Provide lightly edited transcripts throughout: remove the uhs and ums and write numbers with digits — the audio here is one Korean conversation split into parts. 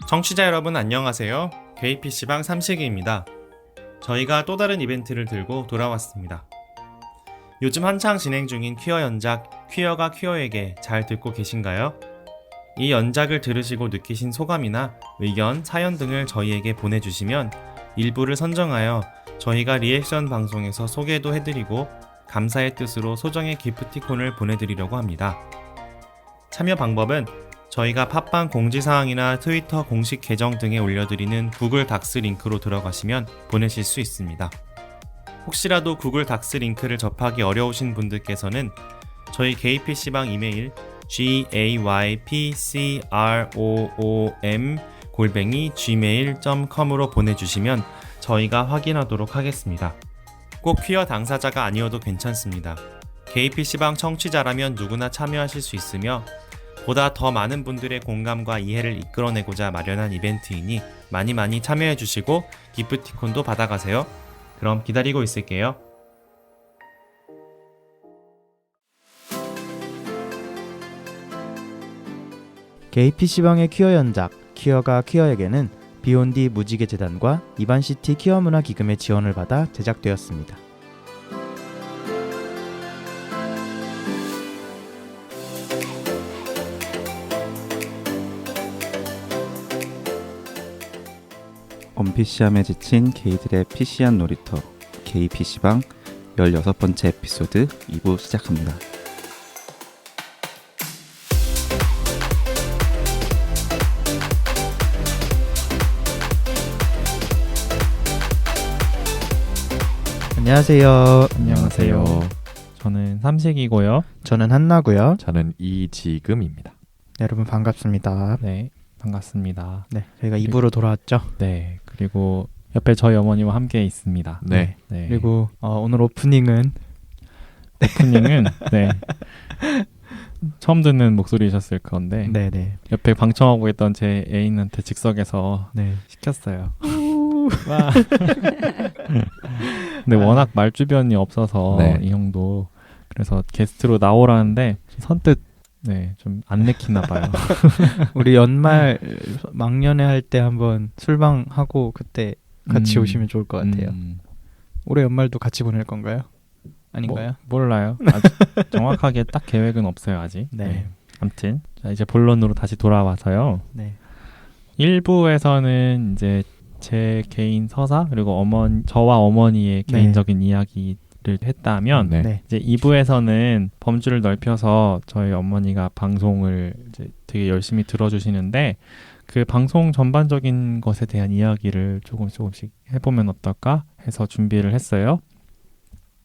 청취자 여러분 안녕하세요. KPC방 삼식이입니다. 저희가 또 다른 이벤트를 들고 돌아왔습니다. 요즘 한창 진행 중인 퀴어 연작 퀴어가 퀴어에게 잘 듣고 계신가요? 이 연작을 들으시고 느끼신 소감이나 의견, 사연 등을 저희에게 보내주시면 일부를 선정하여 저희가 리액션 방송에서 소개도 해드리고 감사의 뜻으로 소정의 기프티콘을 보내드리려고 합니다. 참여 방법은 저희가 팟빵 공지사항이나 트위터 공식 계정 등에 올려드리는 구글 닥스 링크로 들어가시면 보내실 수 있습니다. 혹시라도 구글 닥스 링크를 접하기 어려우신 분들께서는 저희 KPC방 이메일 gaypcroom@gmail.com으로 보내주시면 저희가 확인하도록 하겠습니다. 꼭 퀴어 당사자가 아니어도 괜찮습니다. KPC방 청취자라면 누구나 참여하실 수 있으며 보다 더 많은 분들의 공감과 이해를 이끌어내고자 마련한 이벤트이니 많이 참여해주시고 기프티콘도 받아가세요. 그럼 기다리고 있을게요. KPC방의 퀴어 연작 퀴어가 퀴어에게는 비욘디 무지개 재단과 이반시티 퀴어 문화 기금의 지원을 받아 제작되었습니다. 원피시함에 지친 게이들의 PC한 놀이터 KPC방 16번째 에피소드 2부 시작합니다. 안녕하세요. 안녕하세요. 저는 삼식이고요. 저는 한나고요. 저는 이지금입니다. 네, 여러분 반갑습니다. 네, 반갑습니다. 네, 저희가 2부로 돌아왔죠. 네, 그리고 옆에 저희 어머니와 함께 있습니다. 네. 네. 그리고 오늘 오프닝은 네. 처음 듣는 목소리셨을 건데 네네. 옆에 방청하고 있던 제 애인한테 즉석에서 네. 시켰어요. 와. 근데 워낙 말주변이 없어서 네. 이 형도 그래서 게스트로 나오라는데 선뜻 좀 안 내키나 봐요. 우리 연말 막년회 할 때 한번 술방하고 그때 같이 오시면 좋을 것 같아요. 올해 연말도 같이 보낼 건가요? 아닌가요? 몰라요. 아직 정확하게 딱 계획은 없어요 아직. 네. 아무튼 자, 이제 본론으로 다시 돌아와서요. 네. 1부에서는 이제 제 개인 서사 그리고 저와 어머니의 네. 개인적인 이야기를 했다면 네. 네. 이제 2부에서는 범주를 넓혀서 저희 어머니가 방송을 이제 되게 열심히 들어주시는데 그 방송 전반적인 것에 대한 이야기를 조금씩 해보면 어떨까 해서 준비를 했어요.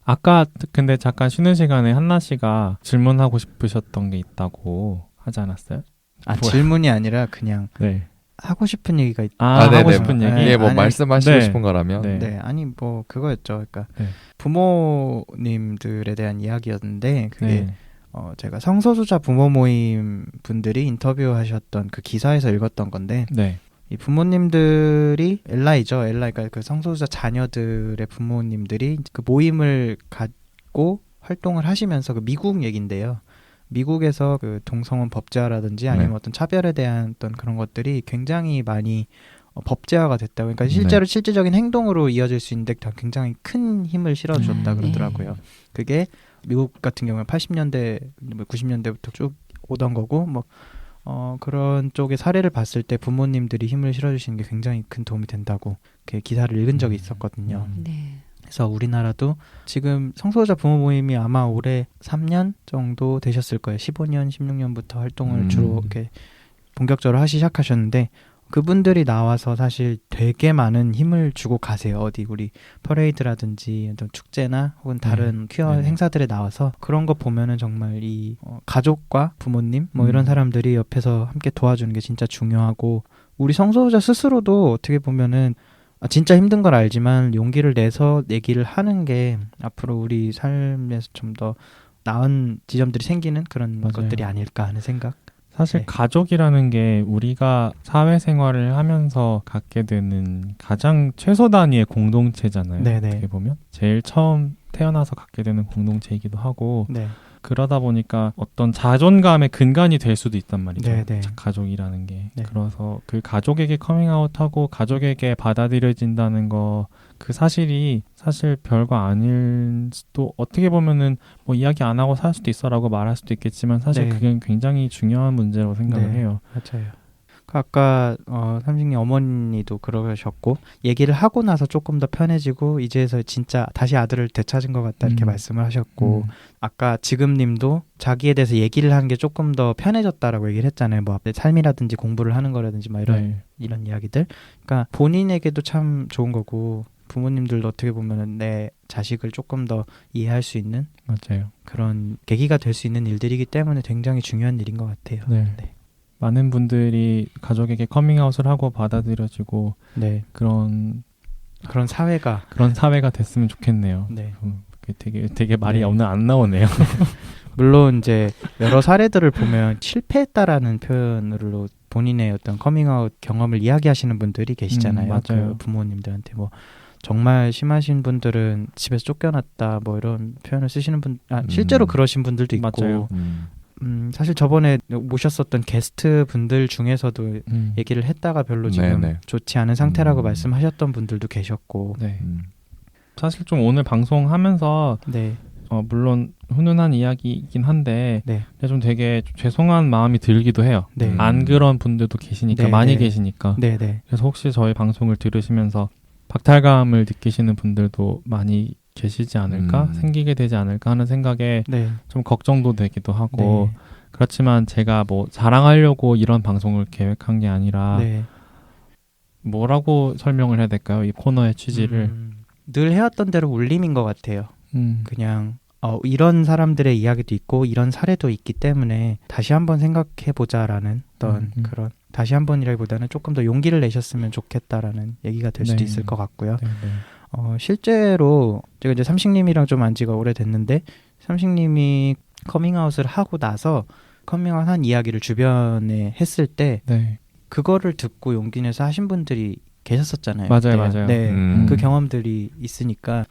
아까 근데 잠깐 쉬는 시간에 한나 씨가 질문하고 싶으셨던 게 있다고 하지 않았어요? 아, 질문이 아니라 그냥 네. 하고 싶은 얘기가 하고 네네. 싶은 얘기? 예, 뭐 아니, 말씀하시고 네. 싶은 거라면 네. 네, 아니 뭐 그거였죠. 그러니까 네. 부모님들에 대한 이야기였는데 그게 네. 제가 성소수자 부모 모임 분들이 인터뷰하셨던 그 기사에서 읽었던 건데 네. 이 부모님들이 그러니까 그 성소수자 자녀들의 부모님들이 그 모임을 갖고 활동을 하시면서 그 미국 얘긴데요. 미국에서 그 동성혼 법제화라든지 아니면 네. 어떤 차별에 대한 어떤 그런 것들이 굉장히 많이 법제화가 됐다고. 그러니까 실제로 실질적인 행동으로 이어질 수 있는데 굉장히 큰 힘을 실어줬다 그러더라고요. 그게 미국 같은 경우는 80년대, 90년대부터 쭉 오던 거고 그런 쪽의 사례를 봤을 때 부모님들이 힘을 실어주시는 게 굉장히 큰 도움이 된다고 그 기사를 읽은 적이 있었거든요. 네. 그래서 우리나라도 지금 성소수자 부모 모임이 아마 올해 3년 정도 되셨을 거예요. 15년, 16년부터 활동을 주로 이렇게 본격적으로 하시 시작하셨는데 그분들이 나와서 사실 되게 많은 힘을 주고 가세요. 어디 우리 퍼레이드라든지 어떤 축제나 혹은 다른 퀴어 행사들에 나와서 그런 거 보면은 정말 이 가족과 부모님 이런 사람들이 옆에서 함께 도와주는 게 진짜 중요하고 우리 성소수자 스스로도 어떻게 보면은 진짜 힘든 걸 알지만 용기를 내서 얘기를 하는 게 앞으로 우리 삶에서 좀 더 나은 지점들이 생기는 그런 맞아요. 것들이 아닐까 하는 생각. 사실 네. 가족이라는 게 우리가 사회생활을 하면서 갖게 되는 가장 최소 단위의 공동체잖아요. 네네. 어떻게 보면 제일 처음 태어나서 갖게 되는 공동체이기도 하고 네. 그러다 보니까 어떤 자존감의 근간이 될 수도 있단 말이죠. 네. 가족이라는 게. 네. 그래서 그 가족에게 커밍아웃하고 가족에게 받아들여진다는 거 그 사실이 사실 별거 아닐 수도 어떻게 보면은 뭐 이야기 안 하고 살 수도 있어라고 말할 수도 있겠지만 사실 네. 그게 굉장히 중요한 문제라고 생각을 네. 해요. 맞아요. 아까 삼식님 어머니도 그러셨고 얘기를 하고 나서 조금 더 편해지고 이제서 진짜 다시 아들을 되찾은 것 같다 이렇게 말씀을 하셨고 아까 지금님도 자기에 대해서 얘기를 하는 게 조금 더 편해졌다라고 얘기를 했잖아요. 뭐 삶이라든지 공부를 하는 거라든지 막 이런 이야기들. 그러니까 본인에게도 참 좋은 거고 부모님들도 어떻게 보면 내 자식을 조금 더 이해할 수 있는 맞아요. 그런 계기가 될 수 있는 일들이기 때문에 굉장히 중요한 일인 것 같아요. 네. 많은 분들이 가족에게 커밍아웃을 하고 받아들여지고 네. 그런 사회가 사회가 됐으면 좋겠네요. 네. 그게 되게 말이 네. 오늘 안 나오네요. 물론 이제 여러 사례들을 보면 실패했다라는 표현으로 본인의 어떤 커밍아웃 경험을 이야기하시는 분들이 계시잖아요. 맞아요. 그 부모님들한테 뭐 정말 심하신 분들은 집에서 쫓겨났다 뭐 이런 표현을 쓰시는 분, 실제로 그러신 분들도 있고. 맞아요. 사실 저번에 모셨었던 게스트 분들 중에서도 얘기를 했다가 별로 지금 네네. 좋지 않은 상태라고 말씀하셨던 분들도 계셨고. 네. 사실 좀 오늘 방송하면서 네. 물론 훈훈한 이야기이긴 한데 네. 좀 되게 좀 죄송한 마음이 들기도 해요. 네. 안 그런 분들도 계시니까 네, 많이 네. 계시니까. 네, 네. 그래서 혹시 저희 방송을 들으시면서 박탈감을 느끼시는 분들도 많이 계시지 않을까, 생기게 되지 않을까 하는 생각에 네. 좀 걱정도 되기도 하고 네. 그렇지만 제가 뭐 자랑하려고 이런 방송을 계획한 게 아니라 네. 뭐라고 설명을 해야 될까요? 이 코너의 취지를 늘 해왔던 대로 울림인 것 같아요. 그냥 이런 사람들의 이야기도 있고 이런 사례도 있기 때문에 다시 한번 생각해보자라는 어떤 그런 다시 한번이라기보다는 조금 더 용기를 내셨으면 좋겠다라는 얘기가 될 수도 네. 있을 것 같고요. 네, 네. 실제로 제가 이제 삼식님이랑 좀 안 지가 오래됐는데 삼식님이 커밍아웃을 하고 나서 커밍아웃 한 이야기를 주변에 했을 때 네. 그거를 듣고 용기 내서 하신 분들이 계셨었잖아요. 맞아요, 네. 맞아요. 네. 그 경험들이 있으니까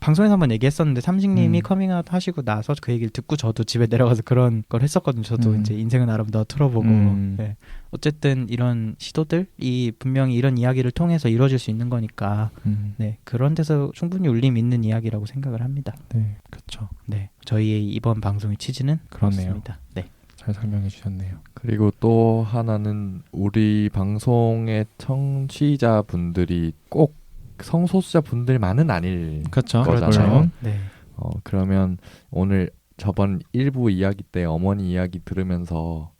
방송에서 한번 얘기했었는데 삼식님이 커밍아웃 하시고 나서 그 얘기를 듣고 저도 집에 내려가서 그런 걸 했었거든요. 저도 이제 인생은 나름대로 틀어보고 네. 어쨌든 이런 시도들이 분명히 이런 이야기를 통해서 이루어질 수 있는 거니까 네. 그런 데서 충분히 울림 있는 이야기라고 생각을 합니다. 네, 그렇죠. 네, 저희의 이번 방송의 취지는 그러네요. 그렇습니다. 네. 잘 설명해 주셨네요. 그리고 또 하나는 우리 방송의 청취자분들이 꼭 성소수자분들만은 아닐 그렇죠. 거잖아요. 물론. 네. 그러면 오늘 저번 1부 이야기 때 어머니 이야기 들으면서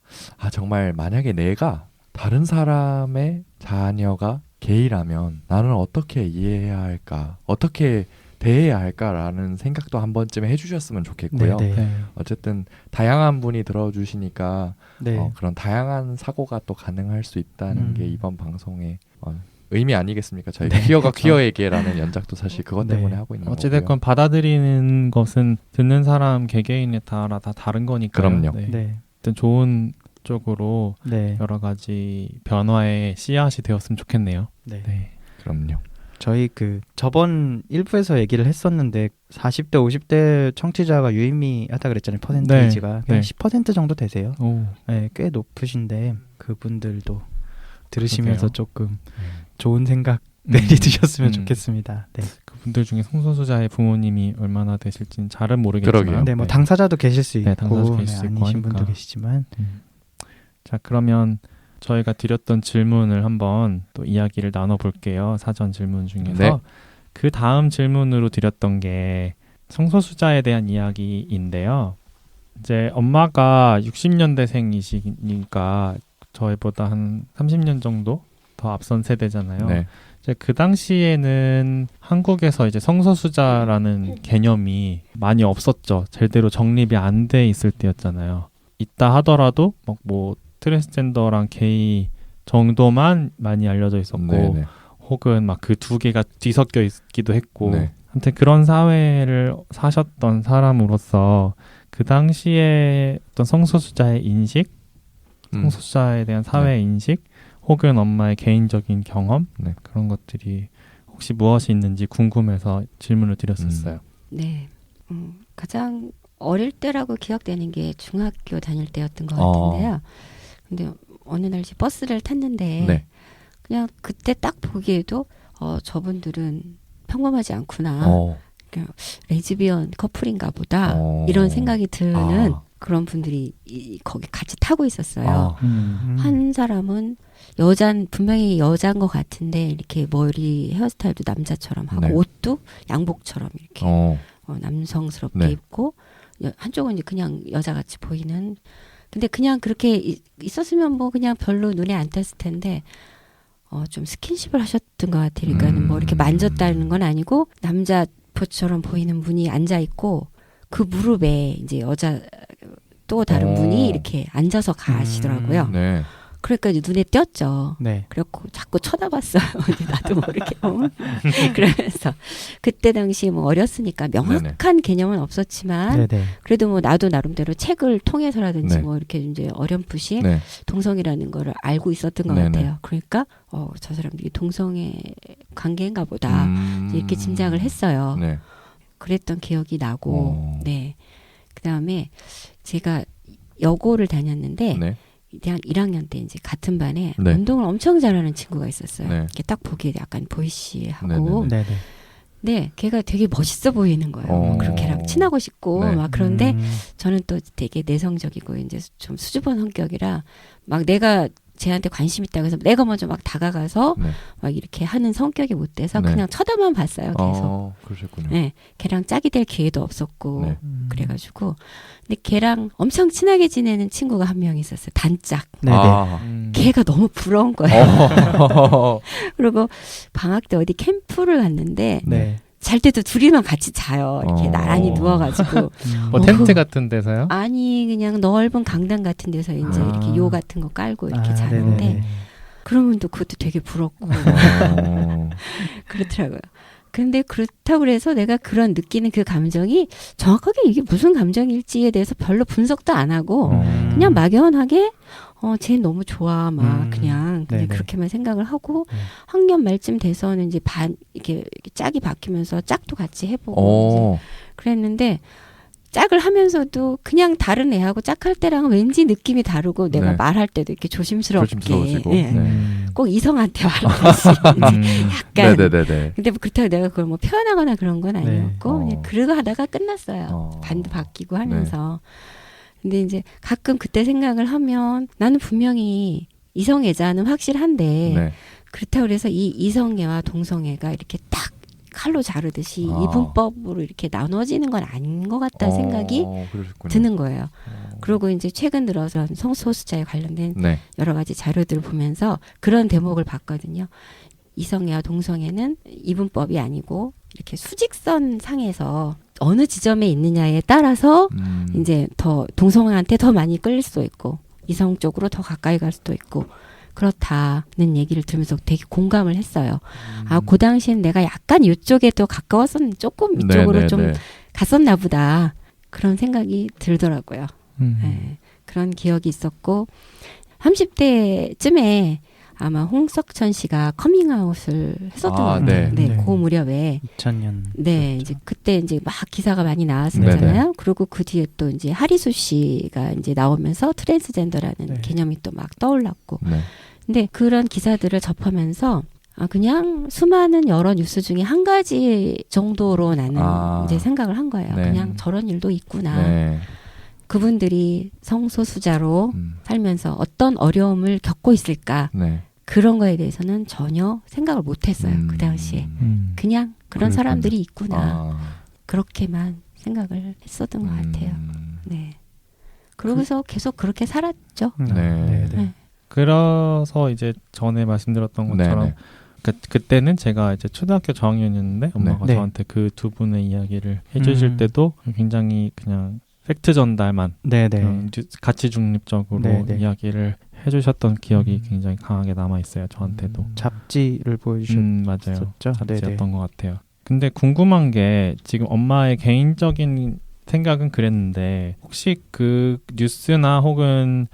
정말 만약에 내가 다른 사람의 자녀가 게이라면 나는 어떻게 이해해야 할까? 어떻게 대해야 할까라는 생각도 한 번쯤 해주셨으면 좋겠고요. 네, 네. 어쨌든 다양한 분이 들어주시니까 네. 그런 다양한 사고가 또 가능할 수 있다는 게 이번 방송의 의미 아니겠습니까? 저희 퀴어가 퀴어에게라는 연작도 사실 그것 때문에 하고 있는 거고요. 어찌됐건 받아들이는 것은 듣는 사람 개개인에 따라 다 다른 거니까요. 그럼요. 네. 네. 어떤 좋은 쪽으로 네. 여러 가지 변화의 씨앗이 되었으면 좋겠네요. 네. 네. 그럼요. 저희 그 저번 1부에서 얘기를 했었는데 40대 50대 청취자가 유의미하다 그랬잖아요. 퍼센테이지가 네. 10% 정도 되세요. 오. 네, 꽤 높으신데 그분들도 들으시면서 그러게요. 조금 좋은 생각 내리드셨으면 좋겠습니다. 네. 그분들 중에 성소수자의 부모님이 얼마나 되실지는 잘은 모르겠지만 그러게요. 네, 뭐 당사자도 계실 수 있고, 당사자도 계실 수 있고 아니신 하니까. 분도 계시지만 자, 그러면 저희가 드렸던 질문을 한번 또 이야기를 나눠볼게요. 사전 질문 중에서. 네. 그 다음 질문으로 드렸던 게 성소수자에 대한 이야기인데요. 이제 엄마가 60년대생이시니까 저희보다 한 30년 정도 더 앞선 세대잖아요. 네. 이제 그 당시에는 한국에서 이제 성소수자라는 개념이 많이 없었죠. 제대로 정립이 안 돼 있을 때였잖아요. 있다 하더라도 뭐 트랜스젠더랑 게이 정도만 많이 알려져 있었고 네네. 혹은 막 그 두 개가 뒤섞여 있기도 했고 네. 아무튼 그런 사회를 사셨던 사람으로서 그 당시에 어떤 성소수자의 인식, 성소수자에 대한 사회 인식 혹은 엄마의 개인적인 경험 그런 것들이 혹시 무엇이 있는지 궁금해서 질문을 드렸었어요. 네, 가장 어릴 때라고 기억되는 게 중학교 다닐 때였던 것 같은데요. 근데 어느 날 이제 버스를 탔는데 네. 그냥 그때 딱 보기에도 저분들은 평범하지 않구나. 레즈비언 커플인가 보다. 이런 생각이 드는 그런 분들이 거기 같이 타고 있었어요. 한 사람은 분명히 여자인 것 같은데 이렇게 머리 헤어스타일도 남자처럼 하고 네. 옷도 양복처럼 이렇게 남성스럽게 네. 입고 한쪽은 이제 그냥 여자같이 보이는. 근데 그냥 그렇게 있었으면 뭐 그냥 별로 눈에 안 띄었을 텐데 좀 스킨십을 하셨던 것 같아요. 그러니까는 뭐 이렇게 만졌다는 건 아니고 남자 포처럼 보이는 분이 앉아 있고 그 무릎에 이제 여자 또 다른 분이 이렇게 앉아서 가시더라고요. 네. 그러니까 이제 눈에 띄었죠. 네. 그래갖고 자꾸 쳐다봤어요. 나도 모르게. 그러면서 그때 당시 뭐 어렸으니까 명확한 개념은 없었지만 네네. 그래도 뭐 나도 나름대로 책을 통해서라든지 네. 뭐 이렇게 이제 어렴풋이 네. 동성이라는 거를 알고 있었던 것 네네. 같아요. 그러니까 저 사람들이 동성의 관계인가 보다 이렇게 짐작을 했어요. 네. 그랬던 기억이 나고 네. 그다음에 제가 여고를 다녔는데 네. 대학 1학년 때 이제 같은 반에 네. 운동을 엄청 잘하는 친구가 있었어요. 네. 이렇게 딱 보기에 약간 보이시하고 네네. 네, 걔가 되게 멋있어 보이는 거예요. 그리고 걔랑 친하고 싶고 네. 막 그런데 저는 또 되게 내성적이고 이제 좀 수줍은 성격이라 막 내가 쟤한테 관심 있다고 해서 내가 먼저 막 다가가서 네. 막 이렇게 하는 성격이 못 돼서 네. 그냥 쳐다만 봤어요. 계속. 그러셨군요. 네, 걔랑 짝이 될 기회도 없었고 네. 그래가지고 근데 걔랑 엄청 친하게 지내는 친구가 한 명 있었어요. 단짝. 네네. 걔가 너무 부러운 거예요. 그리고 방학 때 어디 캠프를 갔는데 네. 잘 때도 둘이만 같이 자요. 이렇게 나란히 누워가지고. 뭐 텐트 같은 데서요? 아니 그냥 넓은 강당 같은 데서 이제 이렇게 요 같은 거 깔고 이렇게 자는데 네네. 그러면 또 그것도 되게 부럽고 그렇더라고요. 근데 그렇다고 그래서 내가 그런 느끼는 그 감정이 정확하게 이게 무슨 감정일지에 대해서 별로 분석도 안 하고 그냥 막연하게 쟤 너무 좋아 막 그냥 네네. 그렇게만 생각을 하고 학년 말쯤 돼서는 이제 이렇게 짝이 바뀌면서 짝도 같이 해보고 이제 그랬는데 짝을 하면서도 그냥 다른 애하고 짝할 때랑은 왠지 느낌이 다르고 내가 네. 말할 때도 이렇게 조심스럽게 조심스러우시고. 예. 네. 꼭 이성한테 말하듯이 약간 네네네네. 근데 뭐 그렇다고 내가 그걸 뭐 표현하거나 그런 건 아니었고 네. 그냥 그러고 하다가 끝났어요. 반도 바뀌고 하면서. 근데 이제 가끔 그때 생각을 하면 나는 분명히 이성애자는 확실한데 네. 그렇다고 그래서 이 이성애와 동성애가 이렇게 딱 칼로 자르듯이 이분법으로 이렇게 나눠지는 건 아닌 것 같다는 생각이 그러셨군요. 드는 거예요. 그리고 이제 최근 들어서 성소수자에 관련된 네. 여러 가지 자료들을 보면서 그런 대목을 봤거든요. 이성애와 동성애는 이분법이 아니고 이렇게 수직선 상에서 어느 지점에 있느냐에 따라서 이제 더 동성애한테 더 많이 끌릴 수도 있고 이성 쪽으로 더 가까이 갈 수도 있고 그렇다는 얘기를 들으면서 되게 공감을 했어요. 그 당시엔 내가 약간 이쪽에 더 가까웠었는데 조금 이쪽으로 좀 갔었나 보다. 그런 생각이 들더라고요. 네, 그런 기억이 있었고 30대쯤에 아마 홍석천 씨가 커밍아웃을 했었던 것 같아요. 네, 그 무렵에 2000년. 네, 이제 그때 이제 막 기사가 많이 나왔었잖아요. 그리고 그 뒤에 또 이제 하리수 씨가 이제 나오면서 트랜스젠더라는 개념이 또 막 떠올랐고. 근데 그런 기사들을 접하면서 그냥 수많은 여러 뉴스 중에 한 가지 정도로 나는 이제 생각을 한 거예요. 그냥 저런 일도 있구나. 그분들이 성소수자로 살면서 어떤 어려움을 겪고 있을까. 그런 거에 대해서는 전혀 생각을 못했어요. 그 당시에. 그냥 그런 사람들이 있구나. 그렇게만 생각을 했었던 것 같아요. 네. 그러고서 계속 그렇게 살았죠. 네. 그래서 이제 전에 말씀드렸던 것처럼 그때는 제가 이제 초등학교 저학년이었는데 엄마가 저한테 그 두 분의 이야기를 해주실 때도 굉장히 그냥 팩트 전달만 가치 중립적으로 이야기를 해주셨던 기억이 굉장히 강하게 남아 있어요. 저한테도 잡지를 보여주셨죠. 맞아요. 잡지였던 것 같아요. 근데 궁금한 게 지금 엄마의 개인적인 생각은 그랬는데 혹시 그 뉴스나 혹은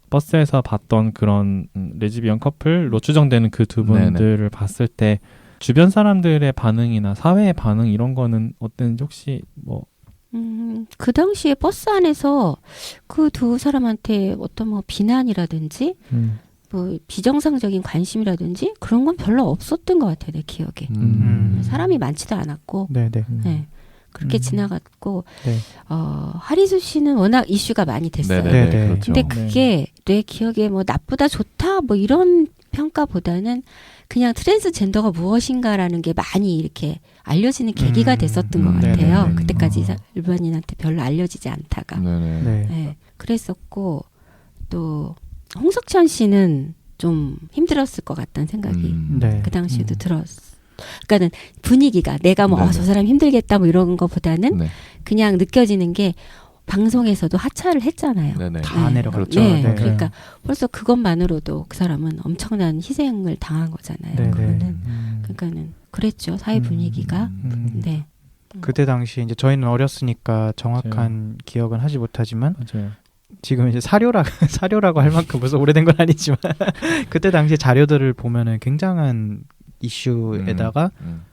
버스에서 봤던 그런 레즈비언 커플로 추정되는 그 두 분들을 봤을 때 주변 사람들의 반응이나 사회의 반응 이런 거는 어땠는지 혹시 뭐 그 당시에 버스 안에서 그 두 사람한테 어떤 뭐 비난이라든지 뭐 비정상적인 관심이라든지 그런 건 별로 없었던 것 같아요, 내 기억에. 사람이 많지도 않았고, 네네. 네. 그렇게 지나갔고, 네. 하리수 씨는 워낙 이슈가 많이 됐어요. 네네. 그렇죠. 근데 그게 내 기억에 뭐 나쁘다 좋다 뭐 이런 평가보다는 그냥 트랜스젠더가 무엇인가라는 게 많이 이렇게 알려지는 계기가 됐었던 것 같아요. 네네네. 그때까지 일반인한테 별로 알려지지 않다가. 네네. 네. 네, 그랬었고 또 홍석천 씨는 좀 힘들었을 것 같다는 생각이 네. 그 당시에도 들었어. 그러니까는 분위기가 내가 뭐 네네. 저 사람 힘들겠다 뭐 이런 거보다는 네. 그냥 느껴지는 게 방송에서도 하차를 했잖아요. 네네. 다 내려갔죠. 네, 네. 그러니까 벌써 그것만으로도 그 사람은 엄청난 희생을 당한 거잖아요. 네네. 그거는 그러니까는 그랬죠 사회 분위기가. 네. 그때 당시 이제 저희는 어렸으니까 정확한 기억은 하지 못하지만 맞아요. 지금 이제 사료라고 할 만큼 벌써 오래된 건 아니지만 그때 당시 자료들을 보면은 굉장한 이슈에다가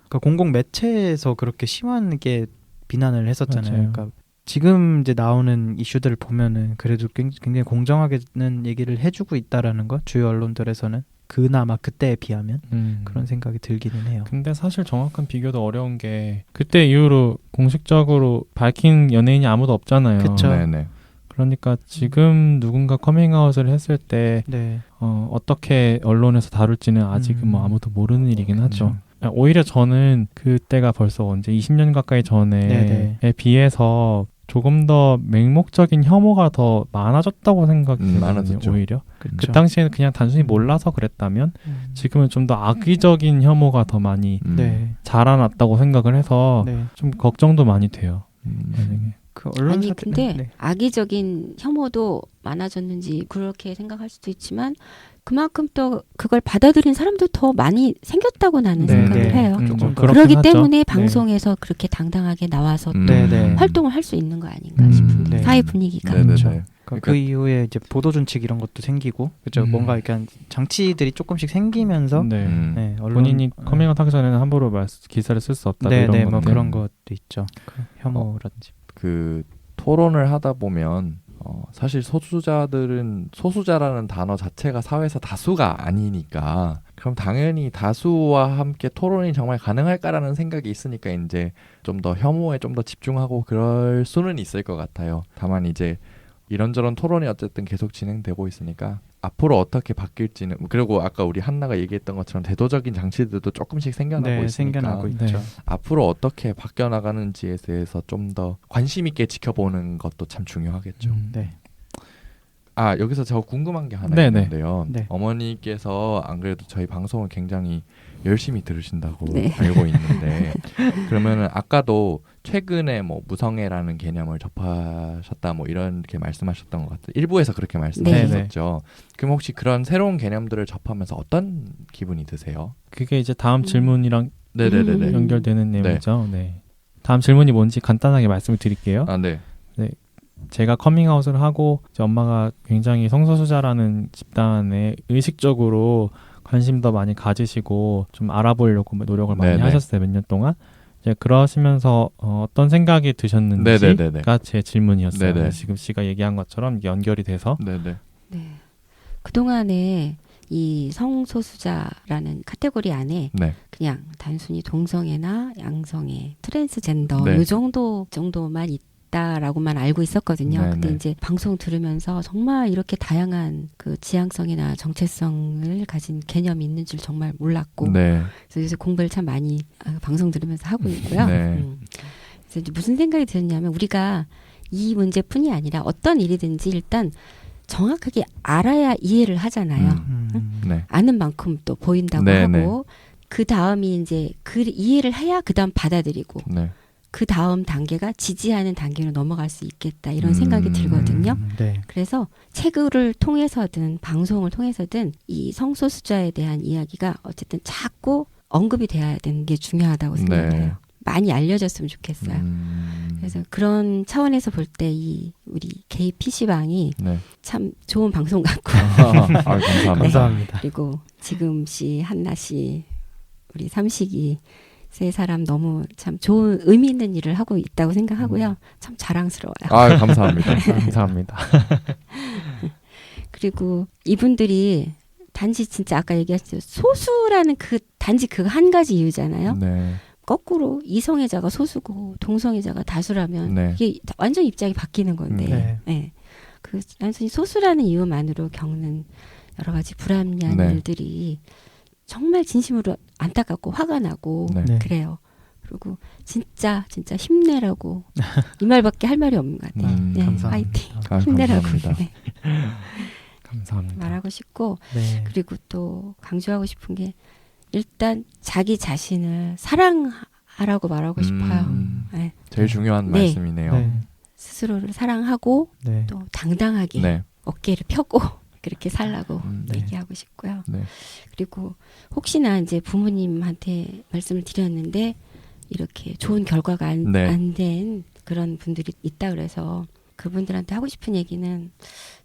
그 공공 매체에서 그렇게 심하게 비난을 했었잖아요. 맞아요. 그러니까 지금 이제 나오는 이슈들을 보면은 그래도 굉장히 공정하게는 얘기를 해주고 있다라는 거 주요 언론들에서는 그나마 그때에 비하면 그런 생각이 들기는 해요. 근데 사실 정확한 비교도 어려운 게 그때 이후로 공식적으로 밝힌 연예인이 아무도 없잖아요. 그쵸. 네네. 그러니까 지금 누군가 커밍아웃을 했을 때 네. 어떻게 언론에서 다룰지는 아직은 뭐 아무도 모르는 일이긴 하죠. 그렇죠. 오히려 저는 그때가 벌써 언제 20년 가까이 전에에 네네. 비해서 조금 더 맹목적인 혐오가 더 많아졌다고 생각이 들거든요. 많아졌죠. 오히려 그쵸. 그 당시에는 그냥 단순히 몰라서 그랬다면 지금은 좀 더 악의적인 혐오가 더 많이 네. 자라났다고 생각을 해서 네. 좀 걱정도 많이 돼요. 만약에. 그 아니 언론사들 근데 네. 악의적인 혐오도 많아졌는지 그렇게 생각할 수도 있지만 그만큼 또 그걸 받아들인 사람도 더 많이 생겼다고 나는 네, 생각을 네. 해요. 조금 더. 그렇긴 그렇기 하죠. 때문에 네. 방송에서 그렇게 당당하게 나와서 또 네네. 활동을 할 수 있는 거 아닌가 싶은데 네. 사회 분위기가. 네네네. 그렇죠. 그 그러니까- 이후에 이제 보도 준칙 이런 것도 생기고 그죠. 뭔가 이렇게 장치들이 조금씩 생기면서 네. 네, 언론 본인이 커밍아웃 하기 전에는 함부로 기사를 쓸 수 없다 네, 이런 네, 것들. 뭐 그런 것도 있죠. 그 혐오라든지. 그 토론을 하다 보면 사실 소수자라는 단어 자체가 사회에서 다수가 아니니까 그럼 당연히 다수와 함께 토론이 정말 가능할까라는 생각이 있으니까 이제 좀 더 혐오에 좀 더 집중하고 그럴 수는 있을 것 같아요. 다만 이제 이런저런 토론이 어쨌든 계속 진행되고 있으니까 앞으로 어떻게 바뀔지는 그리고 아까 우리 한나가 얘기했던 것처럼 대도적인 장치들도 조금씩 생겨나고 네, 있으니까 생겨나고 네. 있죠. 앞으로 어떻게 바뀌어 나가는지에 대해서 좀 더 관심 있게 지켜보는 것도 참 중요하겠죠. 네. 아 여기서 저 궁금한 게 하나 네네. 있는데요. 네. 어머니께서 안 그래도 저희 방송을 굉장히 열심히 들으신다고 네. 알고 있는데 그러면은 아까도 최근에 뭐 무성애라는 개념을 접하셨다 뭐 이렇게 말씀하셨던 것 같아요. 일부에서 그렇게 말씀하셨죠. 그럼 혹시 그런 새로운 개념들을 접하면서 어떤 기분이 드세요? 그게 이제 다음 질문이랑 네네네네. 연결되는 내용이죠. 네. 다음 질문이 뭔지 간단하게 말씀을 드릴게요. 아 네. 제가 커밍아웃을 하고 이제 엄마가 굉장히 성소수자라는 집단에 의식적으로 관심 더 많이 가지시고 좀 알아보려고 노력을 많이 네네. 하셨어요. 몇 년 동안. 이제 그러시면서 어떤 생각이 드셨는지가 네네네네. 제 질문이었어요. 네네. 지금 씨가 얘기한 것처럼 이게 연결이 돼서 네네. 네. 그동안에 이 성소수자라는 카테고리 안에 네. 그냥 단순히 동성애나 양성애, 트랜스젠더 네. 이 정도만 있다라고만 알고 있었거든요. 네, 근데 네. 이제 방송 들으면서 정말 이렇게 다양한 그 지향성이나 정체성을 가진 개념이 있는 줄 정말 몰랐고 네. 그래서 요새 공부를 참 많이 방송 들으면서 하고 있고요. 네. 그래서 이제 무슨 생각이 드냐면 우리가 이 문제뿐이 아니라 어떤 일이든지 일단 정확하게 알아야 이해를 하잖아요. 네. 아는 만큼 또 보인다고 네, 하고 그 다음이 이제 그 이해를 해야 그 다음 받아들이고 네. 그 다음 단계가 지지하는 단계로 넘어갈 수 있겠다 이런 생각이 들거든요. 네. 그래서 책을 통해서든 방송을 통해서든 이 성소수자에 대한 이야기가 어쨌든 자꾸 언급이 돼야 되는 게 중요하다고 생각을 네. 해요. 많이 알려졌으면 좋겠어요. 그래서 그런 차원에서 볼 때 이 우리 게이 PC방이 네. 참 좋은 방송 같고 아, 감사합니다. 감사합니다. 그리고 지금 씨, 한나 씨, 우리 삼식이 세 사람 너무 참 좋은 의미 있는 일을 하고 있다고 생각하고요. 참 자랑스러워요. 아, 감사합니다. 감사합니다. 그리고 이분들이 단지 진짜 아까 얘기했죠. 소수라는 그 단지 그 한 가지 이유잖아요. 네. 거꾸로 이성애자가 소수고 동성애자가 다수라면 네. 이게 완전 입장이 바뀌는 건데 네. 네. 그 단순히 소수라는 이유만으로 겪는 여러 가지 불합리한 네. 일들이 정말 진심으로 안타깝고 화가 나고 네. 네. 그래요. 그리고 진짜 힘내라고 이 말밖에 할 말이 없는 것 같아요. 네, 감사합니다. 화이팅 아, 힘내라고 감사합니다. 네, 감사합니다. 말하고 싶고 네. 그리고 또 강조하고 싶은 게 일단 자기 자신을 사랑하라고 말하고 싶어요. 네. 제일 중요한 네. 말씀이네요. 네. 스스로를 사랑하고 네. 또 당당하게 네. 어깨를 펴고 그렇게 살라고 네. 얘기하고 싶고요. 네. 그리고 혹시나 이제 부모님한테 말씀을 드렸는데 이렇게 좋은 결과가 안 네. 된 그런 분들이 있다 그래서 그분들한테 하고 싶은 얘기는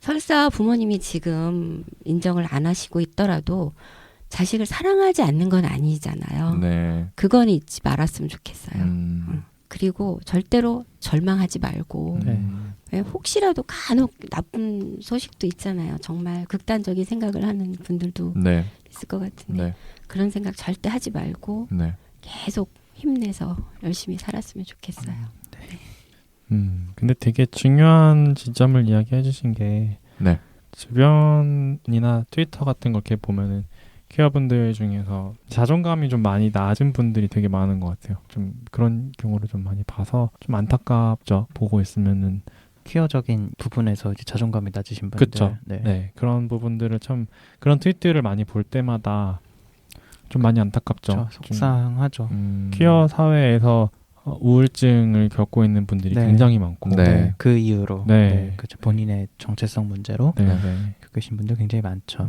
설사 부모님이 지금 인정을 안 하시고 있더라도 자식을 사랑하지 않는 건 아니잖아요. 네. 그건 잊지 말았으면 좋겠어요. 음. 그리고 절대로 절망하지 말고 네. 왜 혹시라도 간혹 나쁜 소식도 있잖아요. 정말 극단적인 생각을 하는 분들도 네. 있을 것 같은데 네. 그런 생각 절대 하지 말고 네. 계속 힘내서 열심히 살았으면 좋겠어요. 근데 되게 중요한 지점을 이야기해 주신 게 네. 주변이나 트위터 같은 거 이렇게 보면은 퀴어분들 중에서 자존감이 좀 많이 낮은 분들이 되게 많은 것 같아요. 좀 그런 경우를 좀 많이 봐서 좀 안타깝죠. 보고 있으면은. 퀴어적인 부분에서 이제 자존감이 낮으신 분들. 그쵸. 네. 그런 부분들을 참 그런 트윗들을 많이 볼 때마다 좀 많이 안타깝죠. 그렇죠. 속상하죠. 퀴어 사회에서 우울증을 겪고 있는 분들이 네. 굉장히 많고. 네. 네. 그 이유로 네. 그렇죠. 본인의 정체성 문제로 네. 네. 네. 겪으신 분들 굉장히 많죠.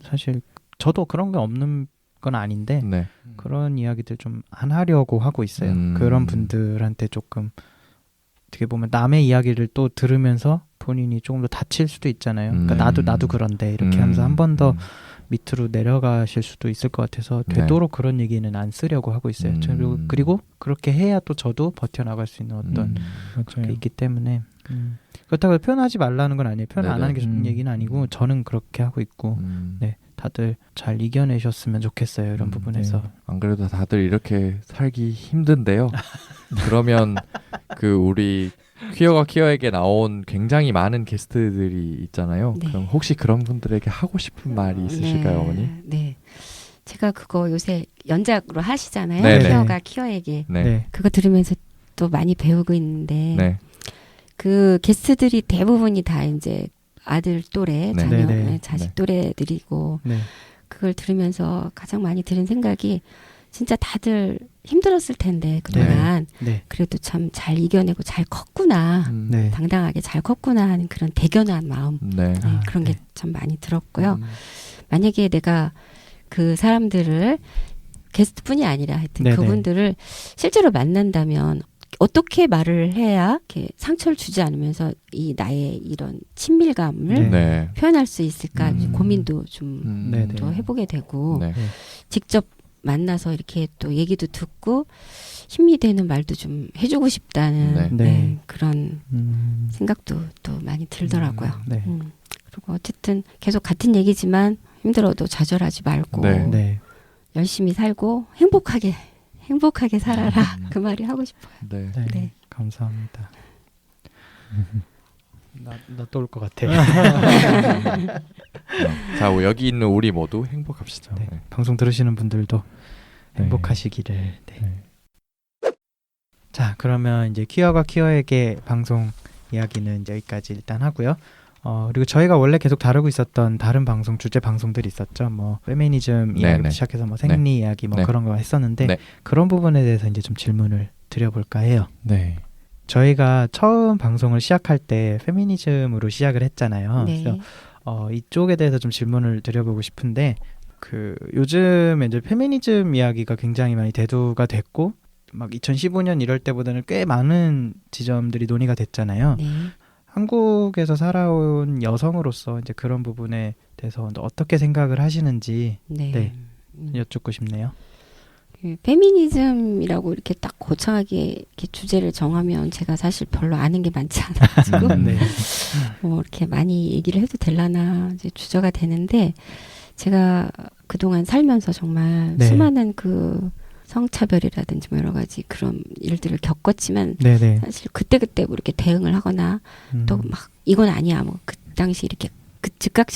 사실 저도 그런 게 없는 건 아닌데 네. 그런 이야기들 좀 안 하려고 하고 있어요. 그런 분들한테 조금 어떻게 보면 남의 이야기를 또 들으면서 본인이 조금 더 다칠 수도 있잖아요. 그러니까 나도 그런데 이렇게 하면서 한 번 더 밑으로 내려가실 수도 있을 것 같아서 되도록 그런 얘기는 안 쓰려고 하고 있어요. 그리고 그렇게 해야 또 저도 버텨나갈 수 있는 어떤 맞아요. 게 있기 때문에 그렇다고 표현하지 말라는 건 아니에요. 표현 안 네네. 하는 게 좋은 얘기는 아니고 저는 그렇게 하고 있고 네, 다들 잘 이겨내셨으면 좋겠어요. 이런 부분에서. 네. 안 그래도 다들 이렇게 살기 힘든데요. 그러면 그 우리 퀴어가 퀴어에게 나온 굉장히 많은 게스트들이 있잖아요. 네. 그럼 혹시 그런 분들에게 하고 싶은 말이 있으실까요, 어머니? 네. 제가 그거 요새 연작으로 하시잖아요. 네네. 퀴어가 퀴어에게. 네. 네. 그거 들으면서 또 많이 배우고 있는데 네. 그 게스트들이 대부분이 다 이제 아들 또래, 네. 자녀, 네네. 네, 자식 네. 또래들이고 네. 그걸 들으면서 가장 많이 들은 생각이 진짜 다들 힘들었을 텐데 그동안 네. 그래도 참 잘 이겨내고 잘 컸구나. 네. 당당하게 잘 컸구나 하는 그런 대견한 마음 네. 네, 그런 게 참 많이 들었고요. 만약에 내가 그 사람들을 게스트뿐이 아니라 하여튼 네네. 그분들을 실제로 만난다면 어떻게 말을 해야 이렇게 상처를 주지 않으면서 이 나의 이런 친밀감을 네. 네. 표현할 수 있을까 이제 음. 고민도 좀 네네. 또 해보게 되고 네. 직접 만나서 이렇게 또 얘기도 듣고 힘이 되는 말도 좀 해주고 싶다는 네. 네. 그런 생각도 또 많이 들더라고요. 네. 그리고 어쨌든 계속 같은 얘기지만 힘들어도 좌절하지 말고 네. 네. 열심히 살고 행복하게 살아라 그 말이 하고 싶어요. 네. 네. 네. 감사합니다. 나 또 올 것 같아. 자, 여기 있는 우리 모두 행복합시다. 네. 네. 방송 들으시는 분들도 네. 행복하시기를. 네. 네. 자, 그러면 이제 퀴어가 퀴어에게 방송 이야기는 이제 여기까지 일단 하고요. 그리고 저희가 원래 계속 다루고 있었던 다른 방송 주제 방송들이 있었죠. 뭐 페미니즘 이야기부터 시작해서 뭐 생리 이야기 뭐 네. 그런 거 했었는데 네. 그런 부분에 대해서 이제 좀 질문을 드려볼까 해요. 네. 저희가 처음 방송을 시작할 때 페미니즘으로 시작을 했잖아요. 네. 그래서 이쪽에 대해서 좀 질문을 드려보고 싶은데 그 요즘에 이제 페미니즘 이야기가 굉장히 많이 대두가 됐고 막 2015년 이럴 때보다는 꽤 많은 지점들이 논의가 됐잖아요. 네. 한국에서 살아온 여성으로서 이제 그런 부분에 대해서 어떻게 생각을 하시는지 네. 네. 여쭙고 싶네요. 페미니즘이라고 이렇게 딱 거창하게 이렇게 주제를 정하면 제가 사실 별로 아는 게 많지 않아가지고 네. 뭐 이렇게 많이 얘기를 해도 될라나 이제 주저가 되는데 제가 그동안 살면서 정말 네. 수많은 그 성차별이라든지 뭐 여러 가지 그런 일들을 겪었지만 네네. 사실 그때그때 뭐 이렇게 대응을 하거나 또 막 이건 아니야 뭐 그 당시 이렇게 그 즉각